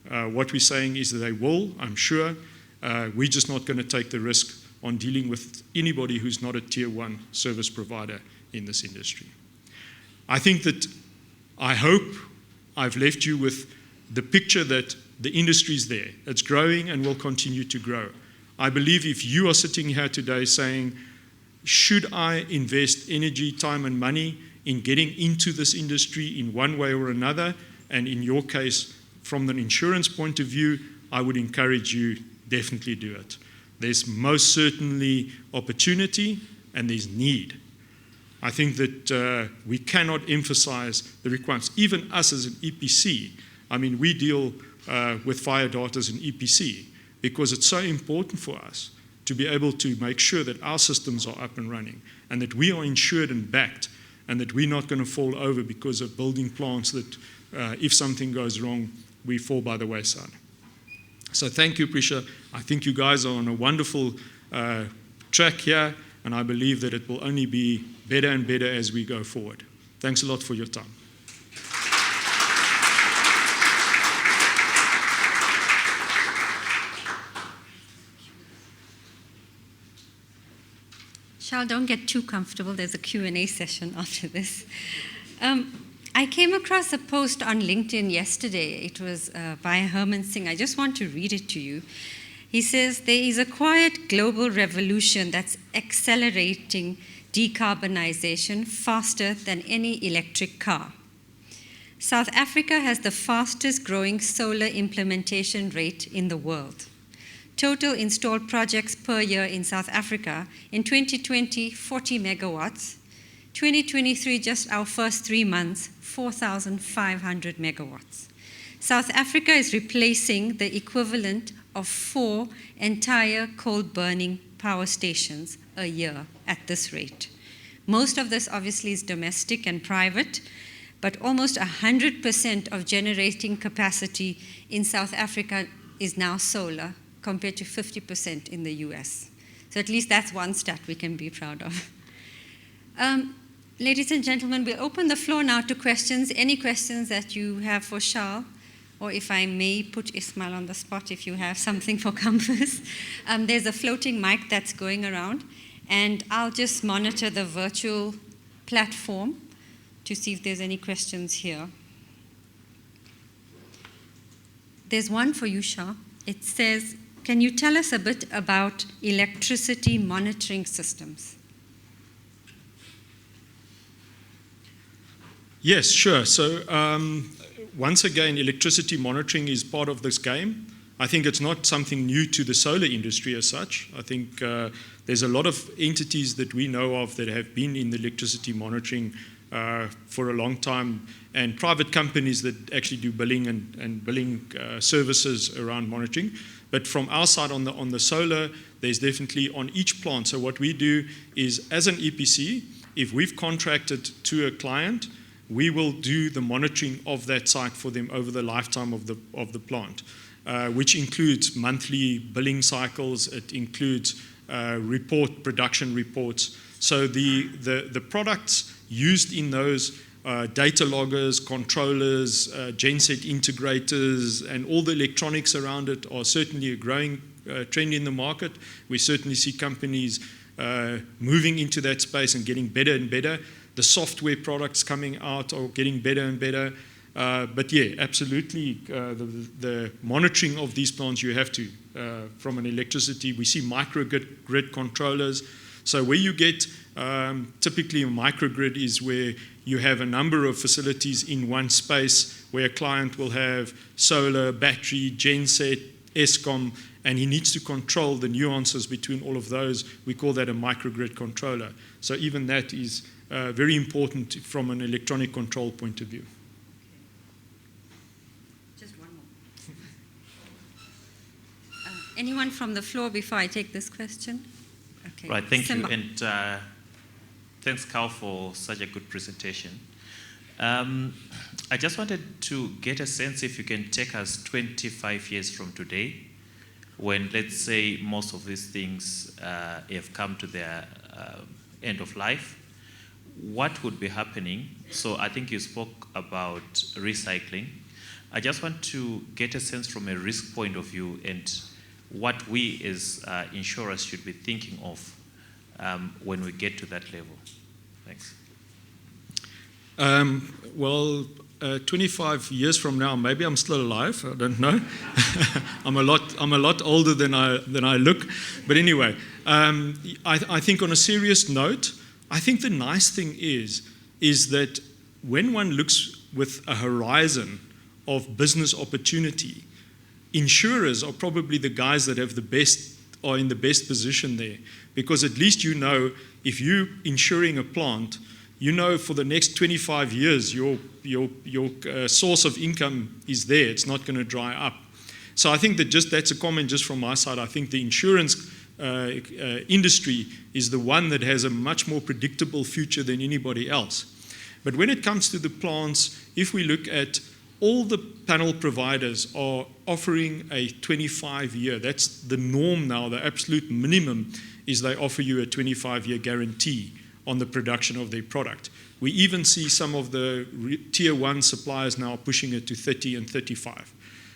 Speaker 2: What we're saying is that they will, I'm sure. We're just not going to take the risk on dealing with anybody who's not a tier 1 service provider in this industry. I think that I hope I've left you with the picture that the industry is there. It's growing and will continue to grow. I believe if you are sitting here today saying, should I invest energy, time and money in getting into this industry in one way or another, and in your case, from an insurance point of view, I would encourage you, definitely do it. There's most certainly opportunity and there's need. I think that we cannot emphasize the requirements. Even us as an EPC, I mean, we deal with Firedart as an EPC because it's so important for us to be able to make sure that our systems are up and running and that we are insured and backed and that we're not going to fall over because of building plants that if something goes wrong, we fall by the wayside. So thank you, Prisha. I think you guys are on a wonderful track here, and I believe that it will only be better and better as we go forward. Thanks a lot for your time.
Speaker 1: Charl, don't get too comfortable. There's a Q&A session after this. I came across a post on LinkedIn yesterday. It was by Herman Singh. I just want to read it to you. He says, there is a quiet global revolution that's accelerating decarbonization faster than any electric car. South Africa has the fastest growing solar implementation rate in the world. Total installed projects per year in South Africa, in 2020, 40 megawatts. 2023, just our first 3 months, 4,500 megawatts. South Africa is replacing the equivalent of 4 entire coal-burning power stations a year at this rate. Most of this obviously is domestic and private, but almost 100% of generating capacity in South Africa is now solar, compared to 50% in the US. So at least that's one stat we can be proud of. Ladies and gentlemen, we'll open the floor now to questions. Any questions that you have for Charl? Or if I may put Ismail on the spot, if you have something for Compass. There's a floating mic that's going around, and I'll just monitor the virtual platform to see if there's any questions here. There's one for you, Charl. It says, can you tell us a bit about electricity monitoring systems?
Speaker 2: Yes, sure. So once again, electricity monitoring is part of this game. I think it's not something new to the solar industry as such. I think there's a lot of entities that we know of that have been in the electricity monitoring for a long time, and private companies that actually do billing and billing services around monitoring. But from our side on the solar, there's definitely on each plant. So what we do is, as an EPC, if we've contracted to a client, we will do the monitoring of that site for them over the lifetime of the plant, which includes monthly billing cycles. It includes production reports. So the products used in those data loggers, controllers, genset integrators, and all the electronics around it are certainly a growing trend in the market. We certainly see companies moving into that space and getting better and better. The software products coming out are getting better and better. But yeah, absolutely, the monitoring of these plants you have to, from an electricity. We see microgrid controllers. So where you get typically a microgrid is where you have a number of facilities in one space where a client will have solar, battery, genset, ESCOM, and he needs to control the nuances between all of those. We call that a microgrid controller. So even that is very important from an electronic control point of view.
Speaker 1: Just one more. Anyone from the floor before I take this question? Okay.
Speaker 3: Right, thank you. And thanks, Charl, for such a good presentation. I just wanted to get a sense if you can take us 25 years from today, when, let's say, most of these things have come to their end of life. What would be happening? So I think you spoke about recycling. I just want to get a sense from a risk point of view and what we as insurers should be thinking of when we get to that level. Thanks.
Speaker 2: 25 years from now, maybe I'm still alive. I don't know. I'm a lot older than I look. But anyway, I think on a serious note, I think the nice thing is that when one looks with a horizon of business opportunity, insurers are probably the guys that are in the best position there, because at least you know if you're insuring a plant, you know for the next 25 years your source of income is there. It's not going to dry up. So I think that's a comment just from my side. I think the insurance industry is the one that has a much more predictable future than anybody else. But when it comes to the plants, if we look at all the panel providers are offering a 25-year. That's the norm now. The absolute minimum is they offer you a 25-year guarantee on the production of their product. We even see some of the tier one suppliers now pushing it to 30 and 35.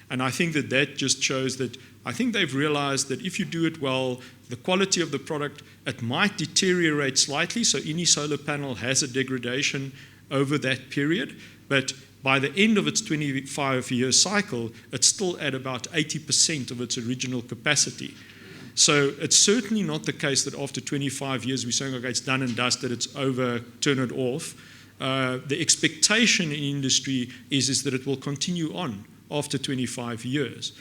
Speaker 2: And I think that just shows that I think they've realized that if you do it well, the quality of the product, it might deteriorate slightly. So any solar panel has a degradation over that period. But by the end of its 25-year cycle, it's still at about 80% of its original capacity. So it's certainly not the case that after 25 years we're saying, okay, it's done and dusted, it's over, turn it off. The expectation in industry is that it will continue on after 25 years.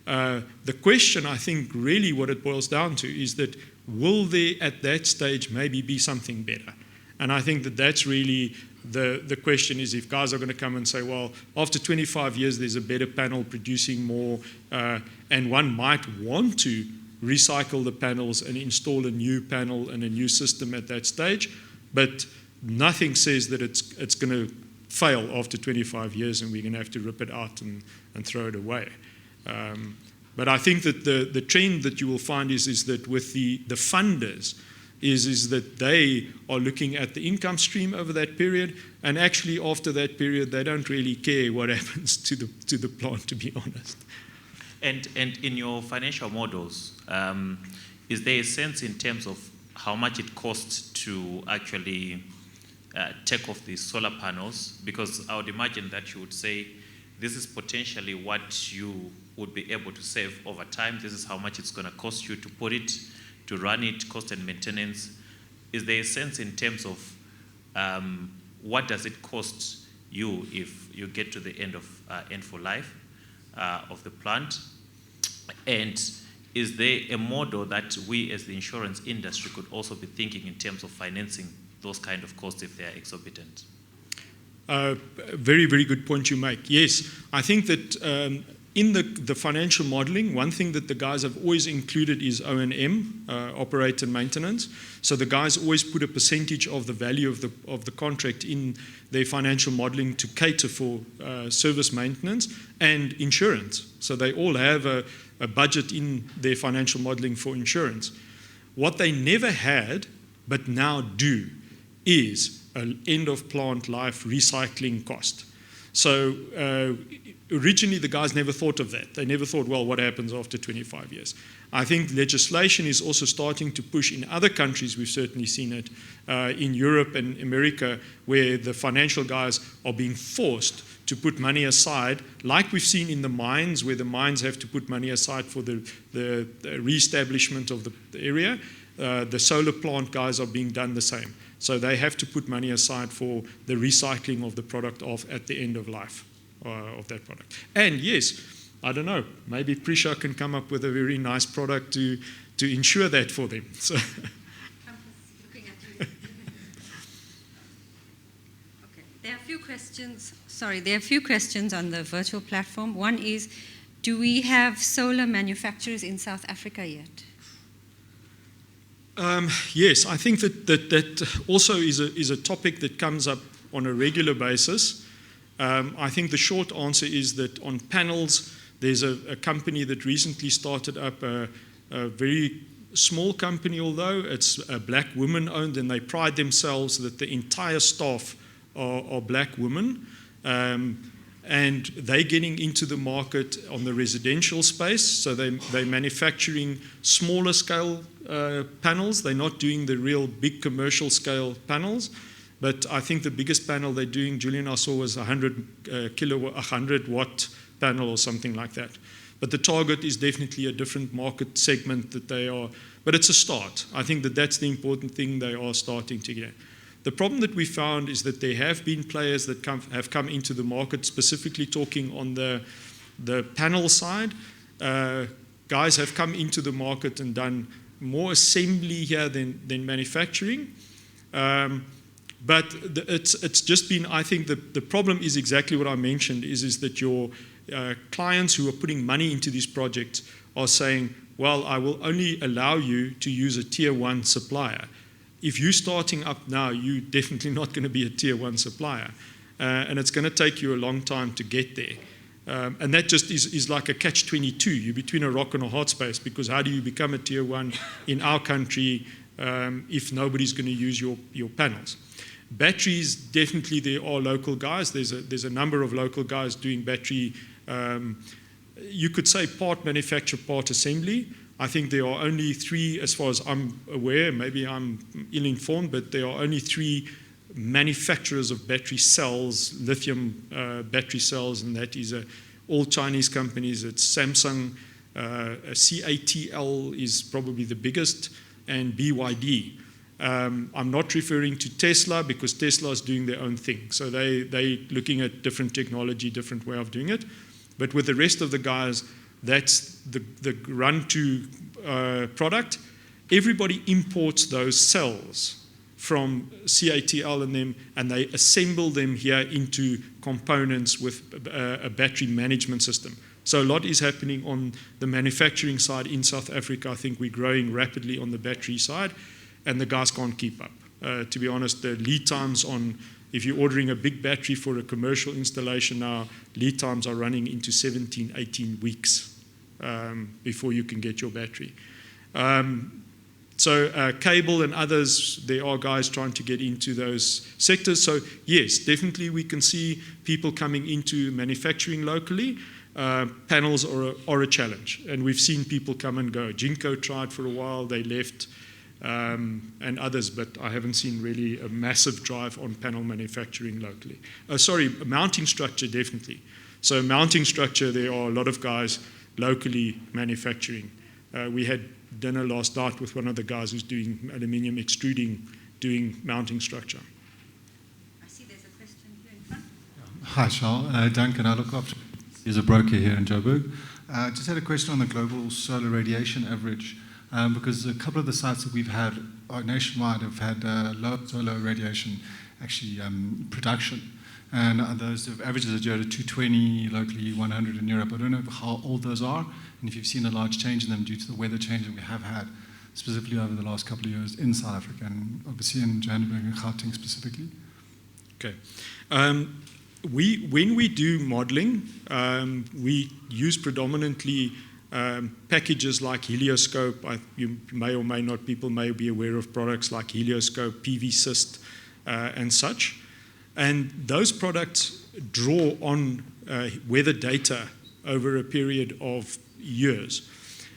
Speaker 2: The question, I think, really what it boils down to is that will there at that stage maybe be something better? And I think that's really the question is if guys are going to come and say, well, after 25 years there's a better panel producing more, and one might want to recycle the panels and install a new panel and a new system at that stage, but nothing says that it's going to fail after 25 years and we're going to have to rip it out and throw it away. But I think that the trend that you will find is that with the funders is that they are looking at the income stream over that period, and actually after that period they don't really care what happens to the plant, to be honest.
Speaker 3: And in your financial models, is there a sense in terms of how much it costs to actually take off these solar panels? Because I would imagine that you would say, this is potentially what you would be able to save over time. This is how much it's going to cost you to put it, to run it, cost and maintenance. Is there a sense in terms of what does it cost you if you get to the end for life of the plant? And is there a model that we as the insurance industry could also be thinking in terms of financing those kind of costs if they are exorbitant?
Speaker 2: Very, very good point you make. Yes, I think that in the financial modeling, one thing that the guys have always included is O&M, operate and maintenance. So the guys always put a percentage of the value of the contract in their financial modeling to cater for service maintenance and insurance. So they all have a budget in their financial modeling for insurance. What they never had, but now do, is an end-of-plant life recycling cost. So originally the guys never thought of that. They never thought, well, what happens after 25 years? I think legislation is also starting to push in other countries. We've certainly seen it in Europe and America, where the financial guys are being forced to put money aside, like we've seen in the mines, where the mines have to put money aside for the re-establishment of the area. The solar plant guys are being done the same. So they have to put money aside for the recycling of the product at the end of life of that product. And yes, I don't know, maybe Prisha can come up with a very nice product to insure that for them. So
Speaker 1: looking at you. Okay. There are a few questions. Sorry, there are a few questions on the virtual platform. One is, do we have solar manufacturers in South Africa yet?
Speaker 2: Yes, I think that also is a topic that comes up on a regular basis. I think the short answer is that on panels, there's a company that recently started up a very small company, although it's a black woman owned, and they pride themselves that the entire staff are black women. And they're getting into the market on the residential space, so they're manufacturing smaller scale panels. They're not doing the real big commercial scale panels, but I think the biggest panel they're doing, Julian, I saw, was 100 watt panel or something like that. But the target is definitely a different market segment that they are, but it's a start. I think that's the important thing they are starting to get. The problem that we found is that there have been players that have come into the market, specifically talking on the panel side. Guys have come into the market and done more assembly here than manufacturing. But it's just been, I think the problem is exactly what I mentioned, is that your clients who are putting money into these projects are saying, well, I will only allow you to use a tier 1 supplier. If you're starting up now, you're definitely not going to be a tier 1 supplier. And it's going to take you a long time to get there. And that just is like a catch-22. You're between a rock and a hard space, because how do you become a tier 1 in our country if nobody's going to use your panels? Batteries, definitely there are local guys. There's a number of local guys doing battery, you could say part manufacture, part assembly. I think there are only 3, as far as I'm aware, maybe I'm ill-informed, but there are only 3 manufacturers of battery cells, lithium battery cells, and that is all Chinese companies. It's Samsung, CATL is probably the biggest, and BYD. I'm not referring to Tesla, because Tesla is doing their own thing. So they're looking at different technology, different way of doing it. But with the rest of the guys, that's the run-to product. Everybody imports those cells from CATL and them, and they assemble them here into components with a battery management system. So a lot is happening on the manufacturing side in South Africa. I think we're growing rapidly on the battery side, and the guys can't keep up. To be honest, the lead times on, if you're ordering a big battery for a commercial installation now, lead times are running into 17, 18 weeks before you can get your battery. So cable and others, there are guys trying to get into those sectors. So yes, definitely we can see people coming into manufacturing locally. Panels are a challenge, and we've seen people come and go. Jinko tried for a while, they left. and others, but I haven't seen really a massive drive on panel manufacturing locally. Mounting structure, definitely. So mounting structure, there are a lot of guys locally manufacturing. We had dinner last night with one of the guys who's doing aluminium extruding, doing mounting structure.
Speaker 1: I see there's a question here in front.
Speaker 4: Hi, Charl. Duncan, I look after. He's a broker here in Joburg. Just had a question on the global solar radiation average, because a couple of the sites that we've had nationwide have had low solar radiation actually production. And those averages are due to 220 locally, 100 in Europe. I don't know how old those are, and if you've seen a large change in them due to the weather change that we have had, specifically over the last couple of years in South Africa, and obviously in Johannesburg and Gauteng specifically.
Speaker 2: Okay. When we do modeling, we use predominantly packages like Helioscope. You may or may not, people may be aware of products like Helioscope, PV Syst, and such. And those products draw on weather data over a period of years.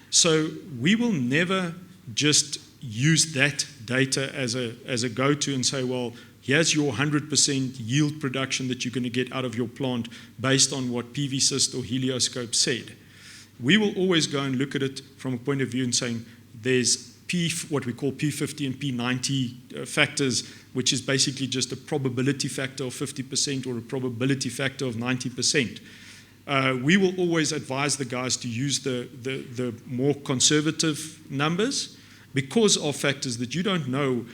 Speaker 2: So we will never just use that data as a go-to and say, well, here's your 100% yield production that you're going to get out of your plant based on what PV Syst or Helioscope said. We will always go and look at it from a point of view and saying there's what we call P50 and P90 factors, which is basically just a probability factor of 50% or a probability factor of 90%. We will always advise the guys to use the more conservative numbers because of factors that you don't know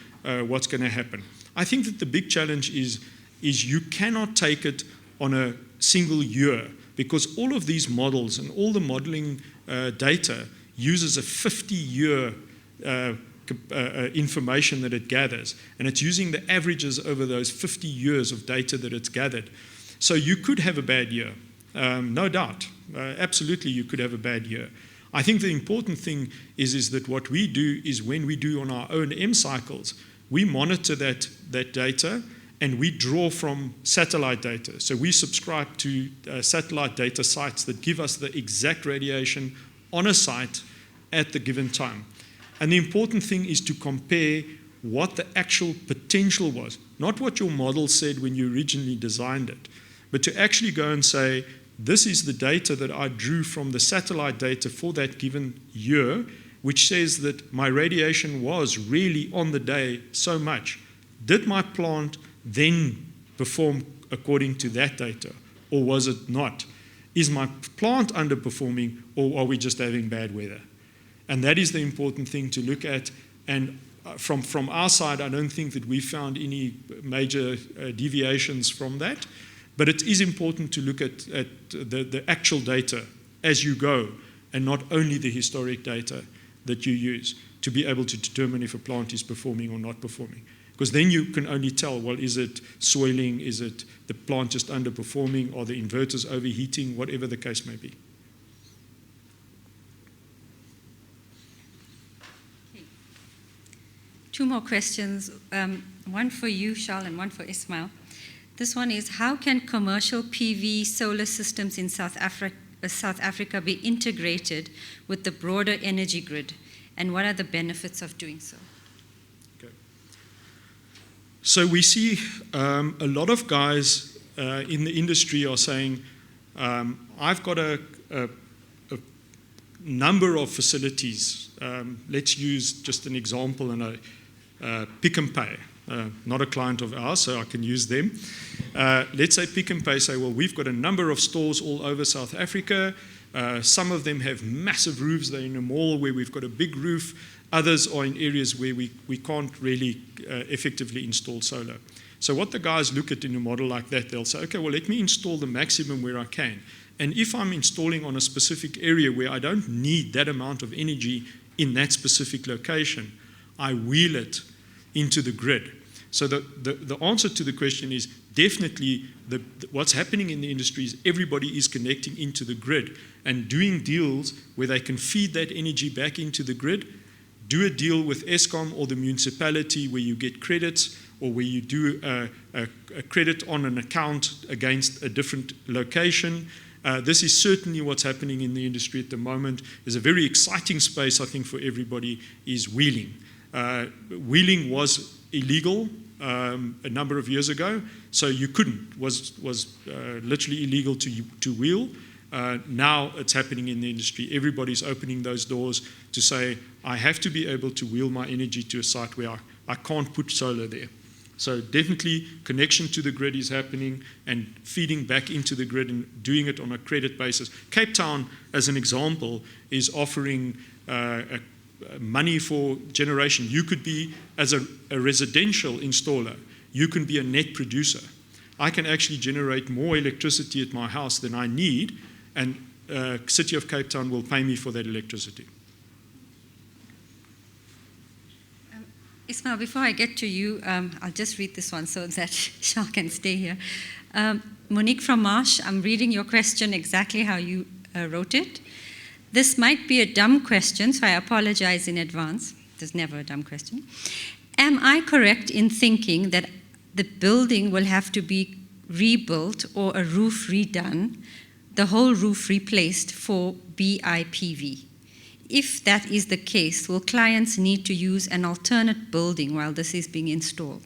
Speaker 2: what's going to happen. I think that the big challenge is you cannot take it on a single year, because all of these models and all the modeling data uses a 50-year information that it gathers, and it's using the averages over those 50 years of data that it's gathered. So you could have a bad year, no doubt. Absolutely, you could have a bad year. I think the important thing is that what we do is when we do on our own M cycles, we monitor that data and we draw from satellite data. So we subscribe to satellite data sites that give us the exact radiation on a site at the given time. And the important thing is to compare what the actual potential was, not what your model said when you originally designed it, but to actually go and say, this is the data that I drew from the satellite data for that given year, which says that my radiation was really on the day so much. Did my plant then perform according to that data, or was it not? Is my plant underperforming, or are we just having bad weather? And that is the important thing to look at. And from our side, I don't think that we found any major deviations from that. But it is important to look at the actual data as you go, and not only the historic data that you use to be able to determine if a plant is performing or not performing. Because then you can only tell, well, is it soiling? Is it the plant just underperforming? Are the inverters overheating? Whatever the case may be.
Speaker 1: Okay. Two more questions, one for you, Charl, and one for Ismail. This one is, how can commercial PV solar systems in South Africa be integrated with the broader energy grid, and what are the benefits of doing so?
Speaker 2: Okay. So we see a lot of guys in the industry are saying, I've got a number of facilities. Let's use just an example, and Pick n Pay. Not a client of ours, so I can use them. Let's say Pick n Pay say, well, we've got a number of stores all over South Africa. Some of them have massive roofs. They're in a mall where we've got a big roof. Others are in areas where we can't really effectively install solar. So what the guys look at in a model like that, they'll say, okay, well, let me install the maximum where I can. And if I'm installing on a specific area where I don't need that amount of energy in that specific location, I wheel it into the grid. So the answer to the question is definitely what's happening in the industry is everybody is connecting into the grid and doing deals where they can feed that energy back into the grid, do a deal with Eskom or the municipality where you get credits, or where you do a credit on an account against a different location. This is certainly what's happening in the industry at the moment. There's a very exciting space, I think, for everybody is wheeling. Wheeling was illegal a number of years ago, so you couldn't, was literally illegal to wheel. Now it's happening in the industry. Everybody's opening those doors to say, I have to be able to wheel my energy to a site where I can't put solar there. So definitely connection to the grid is happening and feeding back into the grid and doing it on a credit basis. Cape Town, as an example, is offering money for generation. You could be, as a residential installer, you can be a net producer. I can actually generate more electricity at my house than I need, and City of Cape Town will pay me for that electricity.
Speaker 1: Ismail, before I get to you, I'll just read this one so that Charl can stay here. Monique from Marsh, I'm reading your question exactly how you wrote it. This might be a dumb question, so I apologize in advance. There's never a dumb question. Am I correct in thinking that the building will have to be rebuilt or a roof redone, the whole roof replaced for BIPV? If that is the case, will clients need to use an alternate building while this is being installed?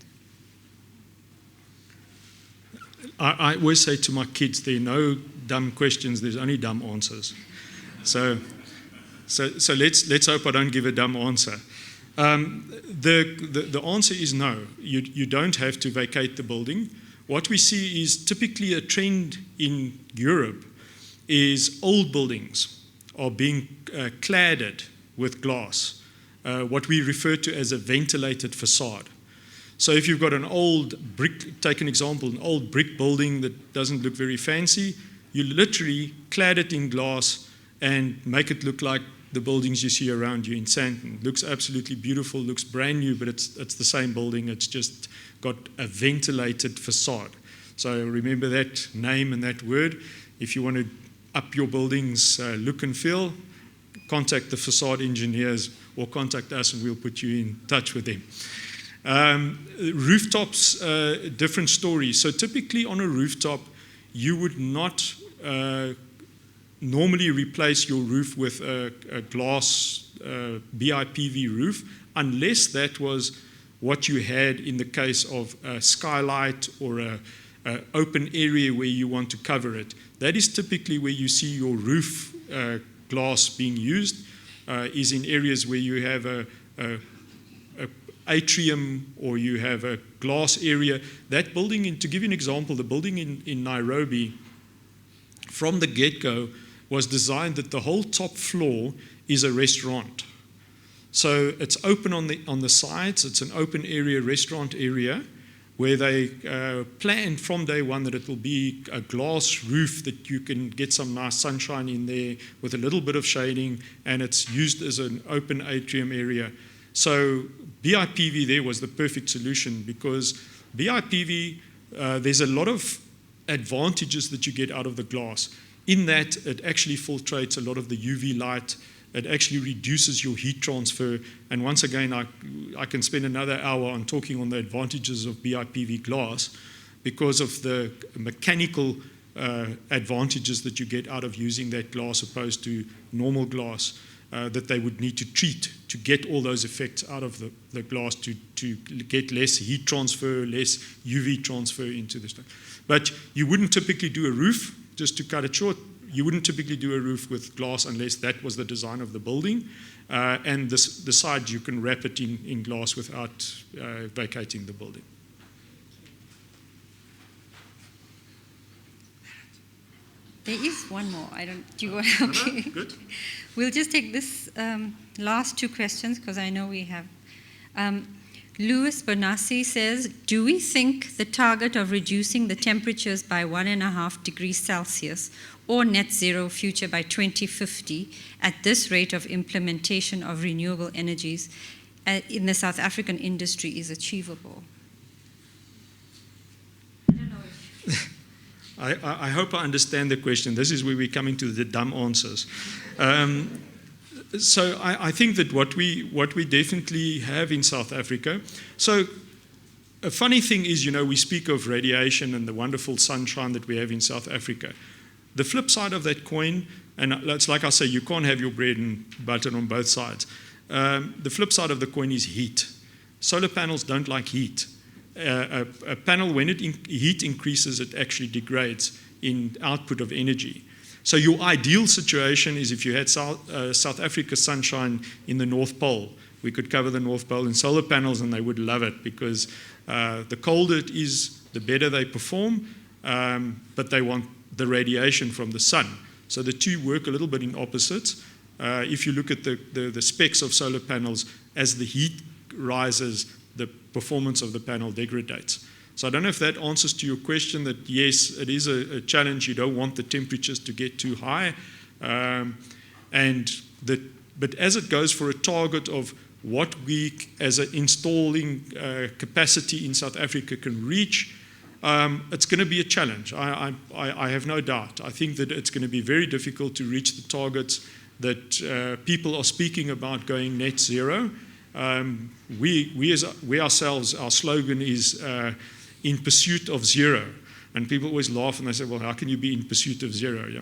Speaker 2: I always say to my kids, there are no dumb questions, there's only dumb answers. So let's hope I don't give a dumb answer. The answer is no. You don't have to vacate the building. What we see is typically a trend in Europe is old buildings are being cladded with glass, what we refer to as a ventilated facade. So if you've got an old brick, take an example, an old brick building that doesn't look very fancy, you literally clad it in glass and make it look like the buildings you see around you in Sandton. Looks absolutely beautiful, looks brand new, but it's the same building, it's just got a ventilated facade. So remember that name and that word. If you want to up your building's look and feel, contact the facade engineers or contact us and we'll put you in touch with them. Rooftops, different story. So typically on a rooftop, you would not normally replace your roof with a glass BIPV roof unless that was what you had in the case of a skylight or a open area where you want to cover it. That is typically where you see your roof glass being used, is in areas where you have a atrium or you have a glass area. That building, to give you an example, the building in Nairobi, from the get-go, was designed that the whole top floor is a restaurant. So it's open on the sides, it's an open area, restaurant area, where they planned from day one that it will be a glass roof that you can get some nice sunshine in there with a little bit of shading, and it's used as an open atrium area. So BIPV there was the perfect solution because BIPV, there's a lot of advantages that you get out of the glass. In that, it actually filtrates a lot of the UV light. It actually reduces your heat transfer. And once again, I can spend another hour on talking on the advantages of BIPV glass because of the mechanical advantages that you get out of using that glass opposed to normal glass that they would need to treat to get all those effects out of the glass to get less heat transfer, less UV transfer into the stuff. But you wouldn't typically do a roof, just to cut it short. You wouldn't typically do a roof with glass unless that was the design of the building. And the side, you can wrap it in glass without vacating the building.
Speaker 1: There is one more. Do you want to help me?
Speaker 2: Good.
Speaker 1: We'll just take this last two questions because I know we have. Louis Bonassi says, do we think the target of reducing the temperatures by 1.5 degrees Celsius or net zero future by 2050 at this rate of implementation of renewable energies in the South African industry is achievable? I don't know if...
Speaker 2: I hope I understand the question. This is where we're coming to the dumb answers. So I think that what we definitely have in South Africa, so a funny thing is, we speak of radiation and the wonderful sunshine that we have in South Africa. The flip side of that coin, and it's like I say, you can't have your bread and butter on both sides. The flip side of the coin is heat. Solar panels don't like heat. A panel, when heat increases, it actually degrades in output of energy. So your ideal situation is if you had South Africa sunshine in the North Pole. We could cover the North Pole in solar panels and they would love it, because the colder it is, the better they perform, but they want the radiation from the sun. So the two work a little bit in opposites. If you look at the specs of solar panels, as the heat rises, the performance of the panel degrades. So I don't know if that answers to your question, that yes, it is a challenge. You don't want the temperatures to get too high. But as it goes for a target of what we as an installing capacity in South Africa can reach, it's going to be a challenge. I have no doubt. I think that it's going to be very difficult to reach the targets that people are speaking about going net zero. We ourselves, our slogan is in pursuit of zero. And people always laugh and they say, well, how can you be in pursuit of zero? Yeah.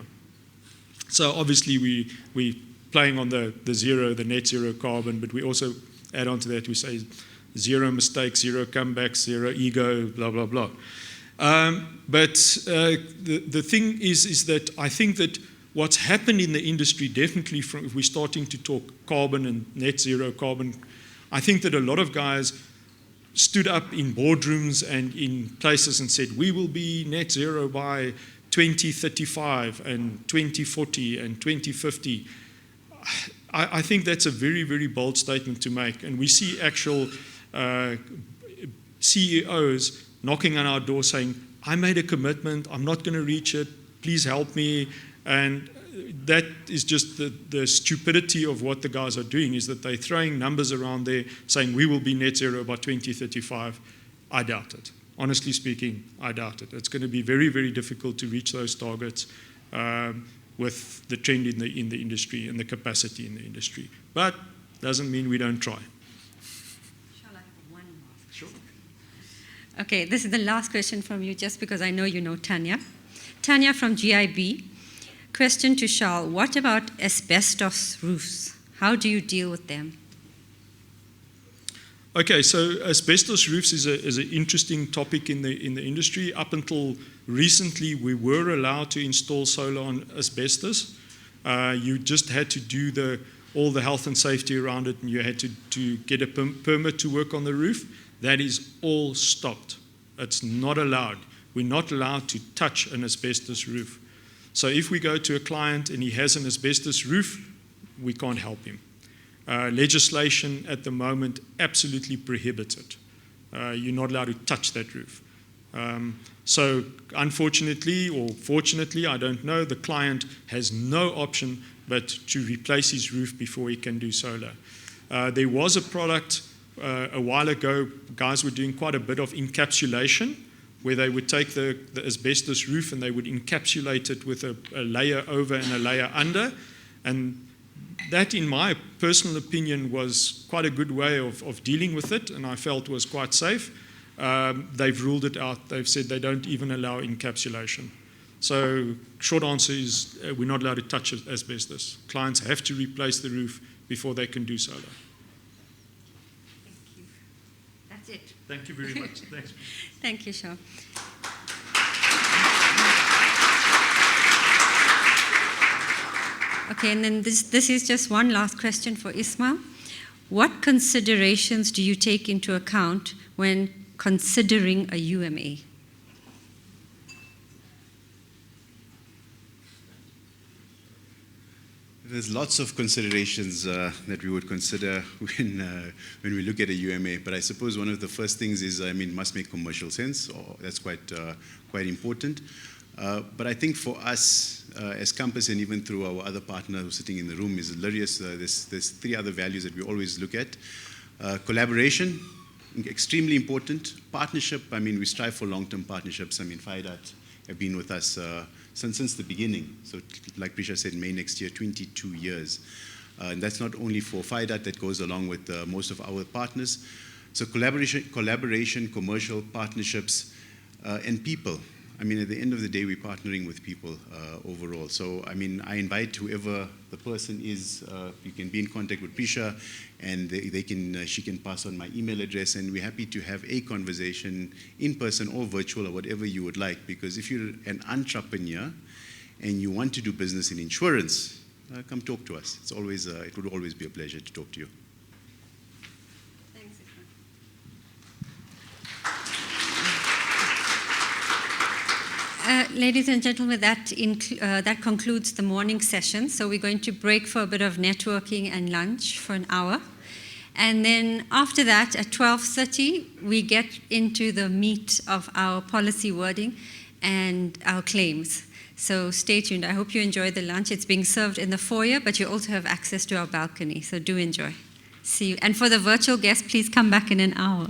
Speaker 2: So obviously we're playing on the zero, the net zero carbon, but we also add on to that, we say zero mistakes, zero comebacks, zero ego, blah, blah, blah. But the thing is that I think that what's happened in the industry, definitely if we're starting to talk carbon and net zero carbon, I think that a lot of guys stood up in boardrooms and in places and said, we will be net zero by 2035 and 2040 and 2050. I think that's a very, very bold statement to make. And we see actual CEOs knocking on our door saying, I made a commitment, I'm not going to reach it, please help me. And that is just the stupidity of what the guys are doing, is that they're throwing numbers around there saying we will be net zero by 2035. I doubt it. Honestly speaking, I doubt it. It's going to be very, very difficult to reach those targets with the trend in the industry and the capacity in the industry. But doesn't mean we don't try.
Speaker 1: Shall I have one more?
Speaker 2: Sure.
Speaker 1: Okay, this is the last question from you, just because I know you know Tanya. Tanya from GIB. Question to Charl, what about asbestos roofs? How do you deal with them?
Speaker 2: Okay, so asbestos roofs is an interesting topic in the industry. Up until recently, we were allowed to install solar on asbestos. You just had to do all the health and safety around it, and you had to get a permit to work on the roof. That is all stopped. It's not allowed. We're not allowed to touch an asbestos roof. So if we go to a client and he has an asbestos roof, we can't help him. Legislation at the moment absolutely prohibits it. You're not allowed to touch that roof. So unfortunately, or fortunately, I don't know, the client has no option but to replace his roof before he can do solar. There was a product a while ago, guys were doing quite a bit of encapsulation, where they would take the asbestos roof and they would encapsulate it with a layer over and a layer under. And that, in my personal opinion, was quite a good way of dealing with it, and I felt was quite safe. They've ruled it out. They've said they don't even allow encapsulation. So short answer is we're not allowed to touch asbestos. Clients have to replace the roof before they can do solar.
Speaker 1: Thank you. That's it.
Speaker 2: Thank you very much. Thanks.
Speaker 1: Thank you, Charl. Okay, and then this is just one last question for Ismail. What considerations do you take into account when considering a UMA?
Speaker 5: There's lots of considerations that we would consider when we look at a UMA, but I suppose one of the first things is, must make commercial sense, or that's quite important. But I think for us as Campus, and even through our other partner who's sitting in the room, is Larius, there's three other values that we always look at. Collaboration, extremely important. Partnership, we strive for long-term partnerships. Firedart have been with us since the beginning. So like Prisha said, May next year, 22 years. And that's not only for Firedart, that goes along with most of our partners. So collaboration, commercial partnerships, and people. I mean, at the end of the day, we're partnering with people overall. So, I mean, I invite whoever the person is, you can be in contact with Prisha, and she can pass on my email address, and we're happy to have a conversation in person or virtual or whatever you would like. Because if you're an entrepreneur and you want to do business in insurance, come talk to us. It's always, it would always be a pleasure to talk to you.
Speaker 1: Thanks, ladies and gentlemen, that concludes the morning session. So we're going to break for a bit of networking and lunch for an hour. And then after that, at 12:30, we get into the meat of our policy wording and our claims. So stay tuned. I hope you enjoy the lunch. It's being served in the foyer, but you also have access to our balcony. So do enjoy. See you. And for the virtual guests, please come back in an hour.